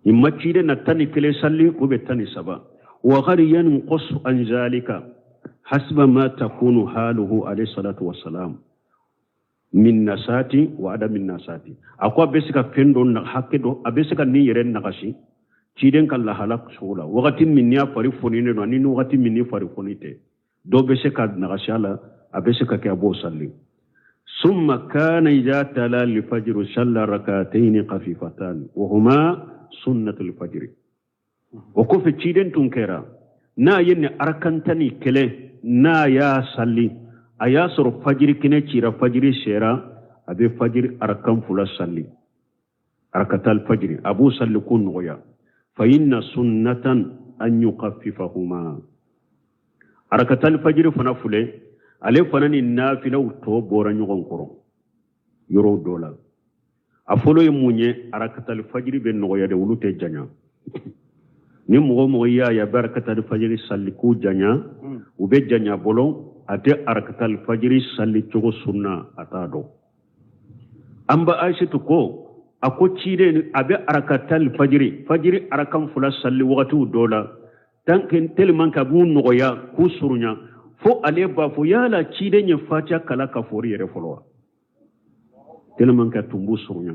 imma ciden natani kele salli ko be tani saba wa ghariyan qas an zalika hasba ma takunu haluhu alayhi salatu wassalam min nasati wa adam min nasati akwa besika pendo na hakedo abesika ni yeren nakashi ciden kala halak sula wakati minni fari fonine no ni wakati minni fari fonite do besika nakashala abesika ke abo salli summa kana idha tala al-fajr salla rak'atayn khafifatan wa huma sunnatul fajr wa ko fe ciden tunkera na yenne arkantani kele na ya salli aya sor fajr kine cira fajr shera abe fajr arkan fula salli arkatal fajr abu salli kun noya fa inna sunnatan an yuqaffifahuma arkatal fajr fana fule ale fana ni nafilaw to bora nyogon koro yoro dola afolo yemunye arakatal fajr be noya de wulute janya ni mo ya barakatal fajr salli ku janya ube janya bolon ate arakatal fajr salli chogo sunna atado amba aishatu ko ako cide abe arakatal fajr arakan fula salli waqtu dola tanken telman ka bu noya ku surunya fo ale ba fo yala cide nya fatiha kala ka fori yere folwa telman ka tumbu surunya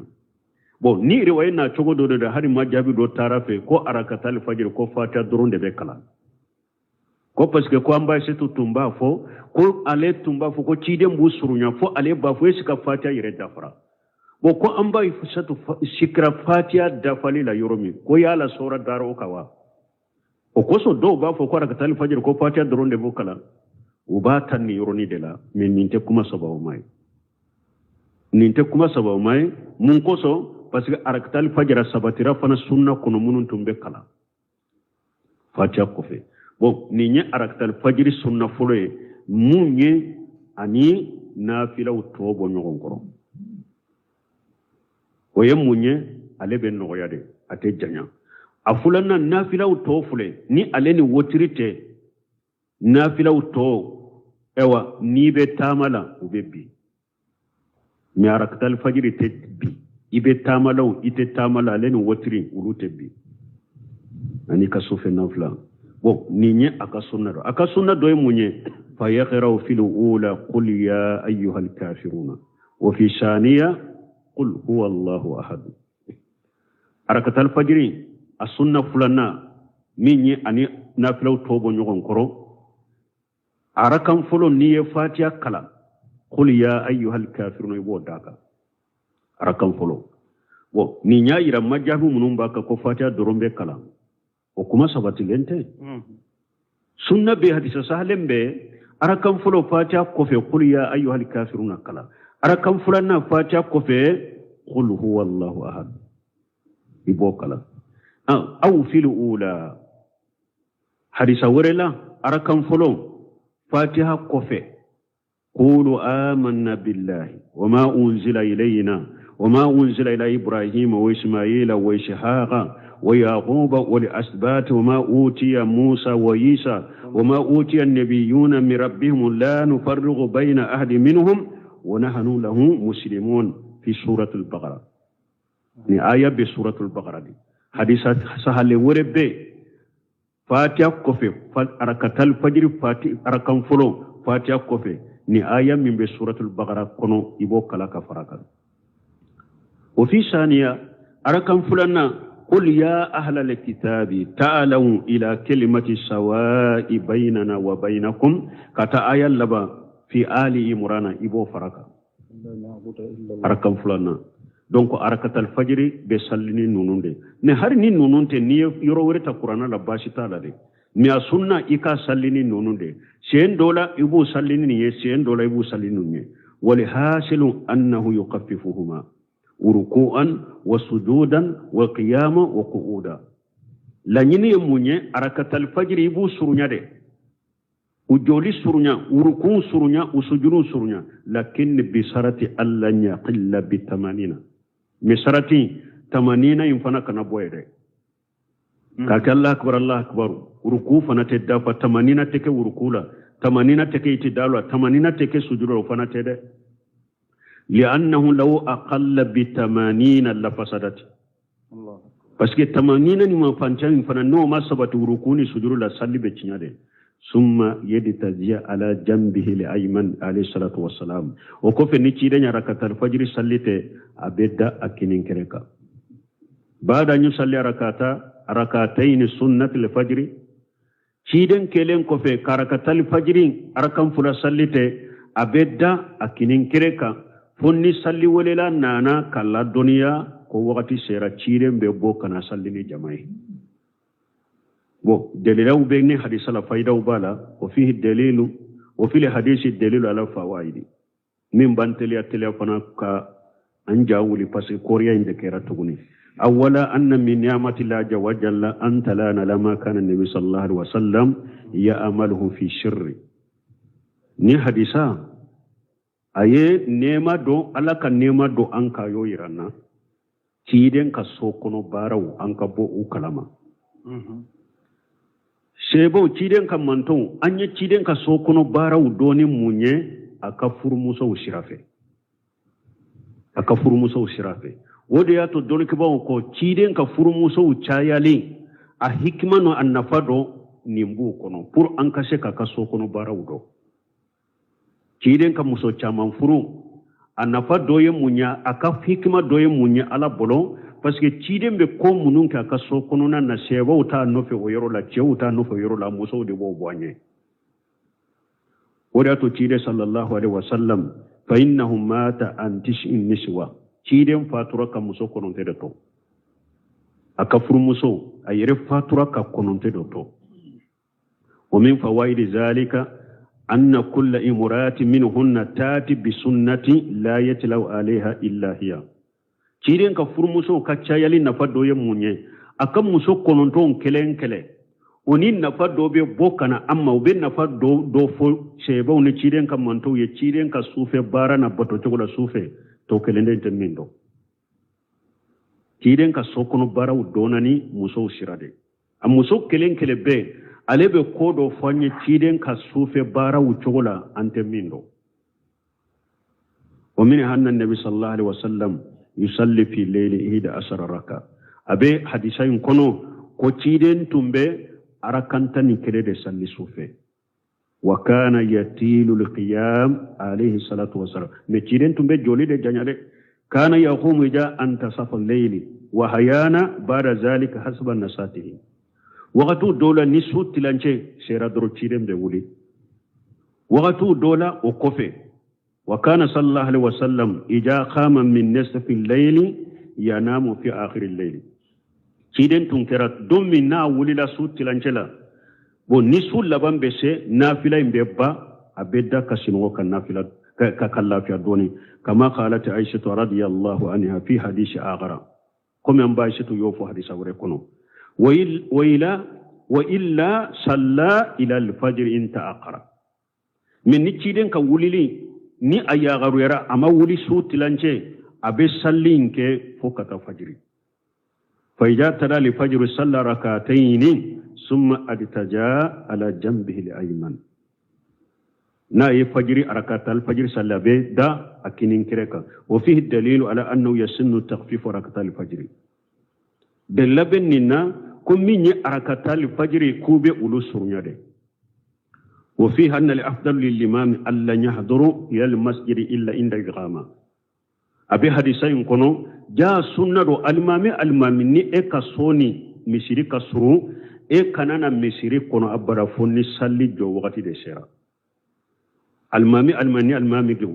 bon ni riwaya na chogo do da hari majabi do tarafe ko arakatal fajr ko fatiha doronde be kala ko parce que ko amba se tumba fo ko ale tumba fo ko cide mbu surunya fo ale ba fo esika fatiha yere dafara bo ko amba ifsatu sikra fatiha dafali la yoromi ko yala sura daro kawa o ko so do ba fo ko arakatal fajr ko fatiha doronde bo kala ubatan ni yoroni de la min ninte kuma sababu mai mun ko so parce que arakatal fajr sabatira fana sunna kono munun tumbe kala fatiha ko fe bon ni nya arakatal fajr sunna foloye munye ani nafila utobo nyogon koro oye munye ale ben no yade ate janya afulana nafila utofule ni ale ni wotirite nafila uto ewa ni be tamala ubebi mi arakatal fajiri tebbi ibe tamalaw ite tamala len wotri ulu tebbi ani ka sufe nafla bon ninye aka sunna do munye fa yaqra'u fil ula qul ya ayyuhal kafiruna wa fi shaniya qul huwa Allahu ahad arakatal fajiri asunna fulana minye ani naflaw tobo nyogon koro arakan folo niye fatiha kala qul ya ayyuhal kafirun ibo daka arakan folo wo ni nyaayira majabu munum baka ko fatiha dorombe kala o kuma sabati lente sunna be hadisa sahlembe arakan folo fatiha ko fe qul ya ayyuhal kafirun kala arakan fulana fatiha ko fe qul huwallahu ahad ibo kala aw fil ula hadisa warela arakan folo fatiha ko fe قولوا آمنا بالله وما أنزل إلينا وما أنزل إلى إبراهيم وإسماعيل وإسحاق ويعقوب والأسباط وما أوتي موسى وعيسى وما أوتي النبيون من ربهم لا نفرق بين أحد منهم ونحن له مسلمون في سورة البقرة آية بسورة البقرة دي حديث سهل ورب فاتحة كفي أركة الفجر فاتحة أركم فلو فاتحة كفي ni aya min be suratul baqara kono ibo kala ka faraka wa fi saniya arakan fulanna qul ya ahlal kitabi ta'alu ila kalimati sawa'i bainana wa bainakum kata aya laba fi ali imran ibo faraka arakan fulanna donc arakatal fajri be sallini nununde ne har ni nununte ni yoro werta qur'ana la bashita la de mi asunna ika sallini nununde sen dola ibu sallini ni sen dola ibu sallini ni wali hasilu annahu yuqaffifuhuma ruku'an wa sujudan wa qiyama wa qu'uda la nyini munye arakatal fajri ibu surunya de ujoli surunya urukun surunya usujuru surunya lakin bi sarati alla yaqilla bi 80 mi sarati 80 infana kana boyde kaka Allah akbar uruku fana te dafa 80 teke urukula 80 teke itidalwa 80 teke sujuru fana te de li'annahu law aqalla bi 80 la fasadat Allah parce que 80 ni man fancan fana no ma sabatu uruku ni sujuru la salli be cinyade summa yadi taziya ala jambihi li ayman alayhi salatu wassalam o ko fe ni ci de rakatal fajr sallite abedda akinin kereka bada ñu salli rakatayn sunnat al-fajr ciden kelen ko fe karakatal fajri arakan fula sallite abedda akinin kireka fonni salli wolela nana kala duniya ko wakati sera ciden be bo kana sallini jamai bo dalilu be ni hadisa la faida ubala wa fihi dalilu wa fil hadisi dalilu ala fawaidi min banteli atele fana ka anjawuli parce que korea inde kera tuguni أولا أن من نعمة الله عز وجل أن تلانا لما كان النبي صلى الله عليه وسلم يأمله في شر ni hadisa aye nema do ala ka nema do anka yo irana ciden ka sokono baraw anka bo u kalama sebo ciden ka manton anye ciden ka sokono baraw doni munye aka furmuso shirafe wode ya to don kiba ko ciden ka furmuso chayali a hikmano annafado nimbu kono pour ankashe ka kaso kono barawdo ciden ka muso chaman furu annafado ye munya aka hikma do ye munya ala bolo parce que ciden be ko munun ka kaso kono na seba uta no fe oyoro la cheuta no fe oyoro la muso de bo boanye wode to cide sallallahu alaihi wasallam fa innahum mata an tis'in niswa ciden fatura ka muso kononte de to aka furu muso ayere fatura ka kononte de to wa min fawaidi zalika anna kull imrati minhunna tati bi sunnati la yatlaw alaiha illa hiya ciden ka furu muso ka chayali na fado ye munye aka muso kononto kele oni na fado be bokana amma be na fado do fo sheba oni ciden ka manto ye ciden ka sufe bara na bato chogola sufe to kelende temindo ciden ka sokono baraw donani muso shirade am muso kele be alebe kodo fanye ciden ka sufe baraw chogola antemindo ومن أن النبي صلى الله عليه وسلم يصلي في الليل 11 ركعة أبي حديثين كنو كوتشيدين تنبي أركانتني كريد سلي سوفي وكان يتيل القيام عليه الصلاة والسلام متشيدين تنبي جولي دي جانيالي كان يقوم إجا أنتصف الليل وهيانا بعد ذلك حسب نساته وقتو دولا نسو تلانشي سيرا درو تشيدين بولي وقتو دولا وقفي وكان صلى الله عليه وسلم إذا قام من نصف الليل ينام في آخر الليل تشيدين تنكرات دوم من نا ولي سو تلانشلا بو نسو لبان بسي نافلة مببا أبدا كسنو كالنافلة كالله في الدوني كما قالت عائشة رضي الله عنها في حديث آخر كم ينبا عائشة يوفو حديث أوريكونو وإلا صلى إلى الفجر إن تأخر من نتشيدين كولي ni ayagaru yara ama wuli su tilance abe sallin ke fokata fajri fa idza tada li fajr salla rak'atayn summa adtaja ala janbihi al-ayman na yi fajri rakatal fajr sallabe da akinin kireka wa fihi dalilu ala annahu yasunnu takhfif rakatal fajr dalaben ninna kum min rakatal fajr kube ulu surnyade وفيها أن الأفضل للإمام ألا يحضر إلى المسجد إلا عند الإقامة أبي حديثين كنو جاء سنة المامي ني إيكا سوني مسيري كسرو إيكا نانا مسيري كنو أبرا فوني سالي جو وقت دي سيرا المامي جو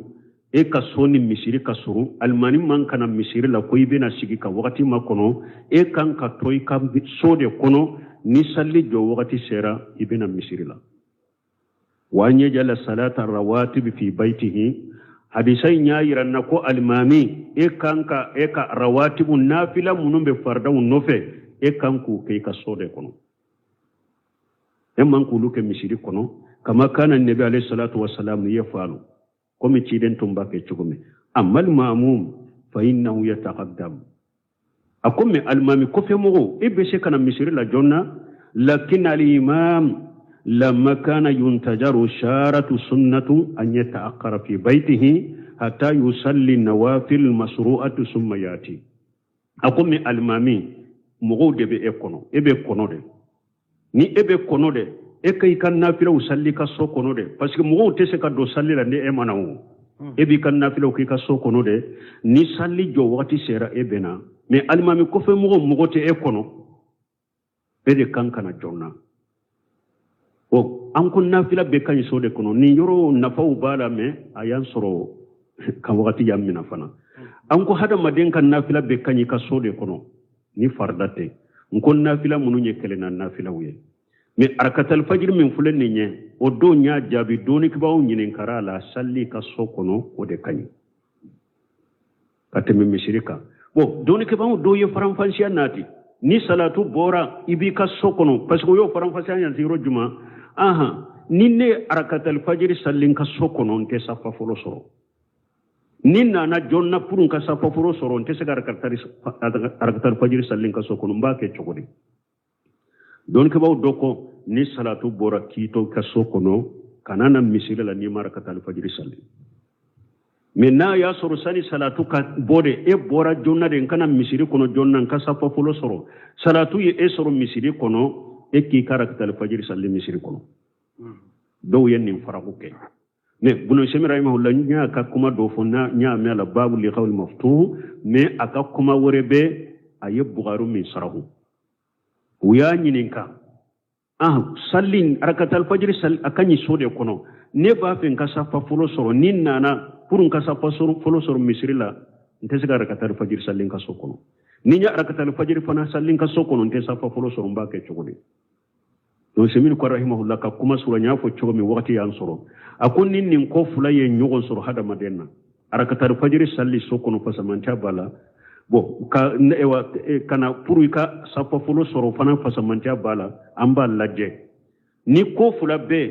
إيكا سوني مسيري كسرو الماني من كان مسيري لكوي بنا سيكا وقت ما كنو إيكا كتوي كام سودي كنو ني سالي جو وقت سيرا إبنا مسيري لا وأن يجعل الصلاة الرواتب في بيته حديثين يايرن كو المامي إيكا رواتب النافلة منهم بفرد ونوفي إيكانكو كيكا صودة كنو إمانكو لوك مسيري كنو كما كان النبي عليه الصلاة والسلام يفعل كم تشيدن تنباكي تشكمي أما الماموم فإنه يتقدم أكم المامي كفي مغو إبسي كان مسيري لجنة لكن الإمام لما كان ينتجر شارة سنة أن يتأخر في بيته حتى يصلي النوافل المشروعة ثم يأتي أقوم المامي مغود بإيكونو إبئكونو دي ni ebe kono de e kay kan nafila usalli ka so kono de parce que mo tese ka do salli la ne e manawu ebi kan nafila ki ka so kono de ni salli jo wati sera ebena mais almami ko fe mo te e kono be de kan kana jonna o an kun nafila be kan so de kono ni yoro nafaw bala me ayan soro kan wati yamina fana an ko hada maden kan nafila be kan ka so de kono ni fardate nkon nafila munu nye kele na nafila uye mi arakatal fajr min fulen ni nye o do nya jabi doni kibaw nyinen kara la salli ka sokono o de kanyi katemi mishirika bo doni kibaw do ye faram fansiya nati ni salatu bora ibi ka sokono parce que yo faram fansiya yan zero juma aha ni ne arakatal fajr sallin ka sokono nke safa folo soro ninna na jonna purun ka safa foro soro nte se arakatar fajir sallin ka soko no mbake chogodi don ke baw doko ni salatu bora kito ka soko no kanana misile la ni marakatal fajir salli menna ya soro sani salatu ka bode e bora jonna de kana misiri kono jonna ka safa folo soro salatu ye e soro misiri kono e ki karakatal fajir salli misiri kono do yenni faraku ke ne bunu shemi rahimahullah nya ka kuma do fonna nya me la babu li qawl maftuh me aka kuma worebe aye bugaru min sarahu uya nyininka sallin rakatal fajr sal akanyi sode kono ne ba fen ka safa fulo soro ninna na purun ka safa soro fulo soro misrila nte se rakatal fajr sallin ka sokono ninya rakatal fajr fana sallin ka sokono nte safa fulo soro mbake chogodi no shemi ko rahimahullah ka kuma sura nya fo chogomi wakati yan soro akun nin ko fula ye nyogon soro hada madenna arakatar fajiri salli sokono fasamanta bala bo ka ewa kana puru ka safa fulo soro fana fasamanta bala amba ladje ni ko fula be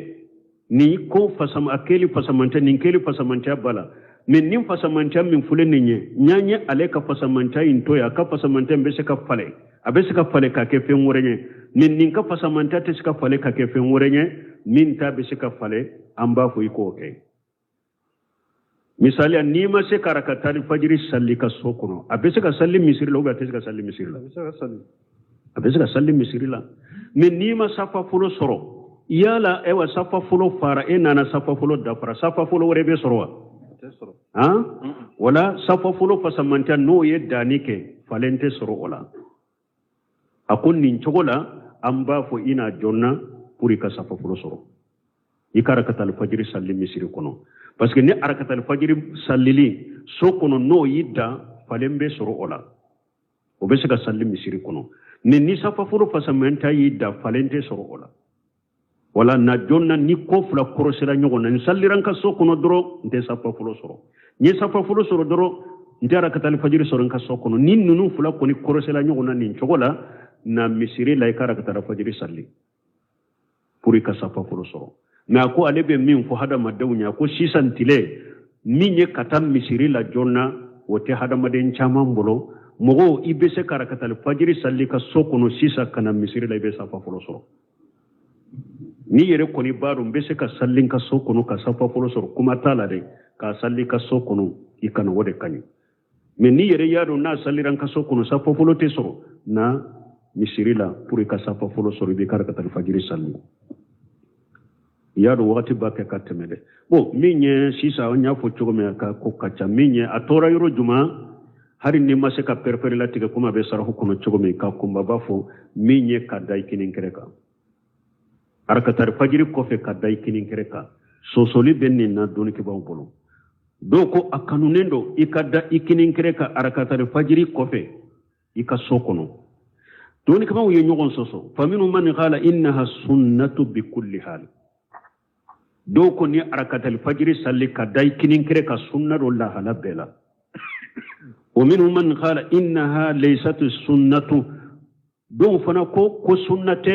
ni ko fasam akeli fasamanta nin keli fasamanta bala min nin fasamanta min fule ninye nyanye aleka fasamanta intoya ka fasamanta mbese ka fale abese ka fale ka ke fen worenye nin ka fasamanta te ska fale ka ke fen worenye min ta be ska fale amba fu iko okay misali ni ma se karakatani fajiri salli ka sokono abese ka salli misiri la ubate ka salli misiri la abese ka salli misiri la me ni ma safa fulo soro yala ewa safa fulo fara nana safa fulo dafara safa fulo rebe soro ha wala safa fulo fasamanta no ye danike falente soro wala akon nin chogola amba fo ina jonna puri ka safa fulo soro ikarakatal fajiri salli misiri kono parce que ni arakatal fajiri sallili sokono no yidda falembe soro ola o be se ka salli misiri kono ni safa fulo fasamanta yidda falente soro ola wala na jonna ni ko fula korosela nyogona ni salliran ka sokono doro nte safa fulo soro ni safa fulo soro doro nte arakatal fajiri soro ka sokono ni nunu fula ko ni korosela nyogona ni chogola na misiri la ikarakatal fajiri salli puri ka safa fulo soro na ko alebe min fo hada madawnya ko sisan tile min ye katam misiri la jonna wote hada maden chaman bolo mogo ibese karakatal fajiri salli ka sokono sisa kana misiri la ibesa fa folo soro ni yere koni baru mbese ka sallin ka sokono ka safa folo soro kuma tala de ka salli ka sokono ikana wode kany me ni yere yaro na salliran ka sokono safa folo te soro na misiri la puri ka safa folo soro be karakatal fajiri salli yaro wakati bake katemede bo minye sisa onya fo chogome ka ko kacha minye atora yoro juma hari ni maseka perpere la tiga kuma be sara hukuno chogome ka kumba bafo minye kadai kinin kereka arakatar fajiri kofe kadai kinin kereka sosoli benni na doni ke bawbolo doko akanunendo ikada ikinin kereka arakatar fajiri kofe ika sokono doni ke bawo yenyogon soso faminu man qala innaha sunnatu bi kulli hal doko ni arakatal fajiri salli kadai kinin kereka sunna la hala bela ومنهم من قال إنها ليست السنة دون فنكو كسنة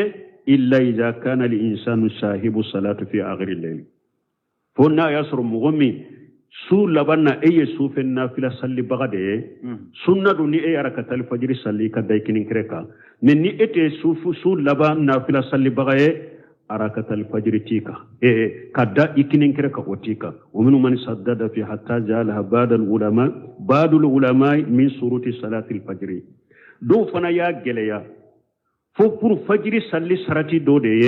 إلا إذا كان الإنسان صاحب الصلاة في آخر الليل فهنا يسر مغمي سو لبنا أي سوف النافلة صلي بغده سنة دوني أي أركة الفجر صلي كداي كنين كريكا مني أتي سو لبنا نافلة صلي بغده أركة الفجر تيكا كدا إكنين كريكا وتيكا ومنهم من سدد في حتى جعلها بعض العلماء من شروط صلاة الفجر دو فنا يا جليا فور فجر صلي سرتي دو دي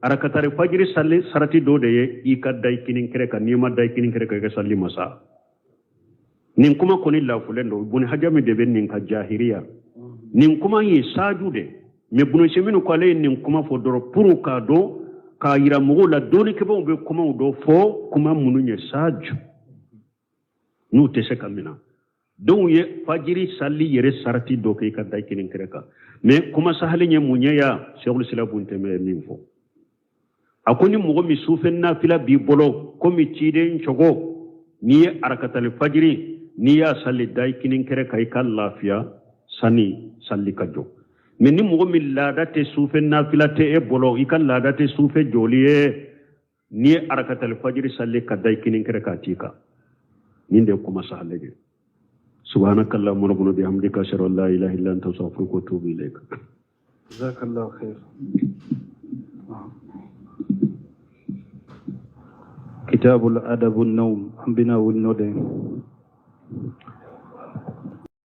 أركة الفجر صلي سرتي دو دي إكدا إكنين كريكا نيما دا إكنين كريكا صلي مسا نينكما كوني لا فلندو بني حجامي دبن نينكا جاهريا نينكما يساجو دي me bunu seminu ko ale nin kuma fo doro puru ka do ka yira mugo la doni ke bon be kuma do fo kuma munu nye saju nu te se kamina don ye fajiri salli yere sarati do ke ka dai kinin kreka me kuma sahali nye munya ya shaykhul islam bunte me min fo akoni mugo mi sufen na fila bi bolo ko mi cide nchogo ni arakatal fajiri ni ya salli dai kinin kreka ikal lafiya sani salli kajo mais ni mogo min laadate suufe nafilate e bolo i ka laadate suufe jooliye ni ye arakatal fajiri salli ka day kinin kere ka tika nin de kuma sahallege subhanakallahumma rabbana bihamdika ashhadu an la ilaha illa anta astaghfiruka wa atubu ilayk jazakallahu khair kitabul adab an-nawm ambina wal nodin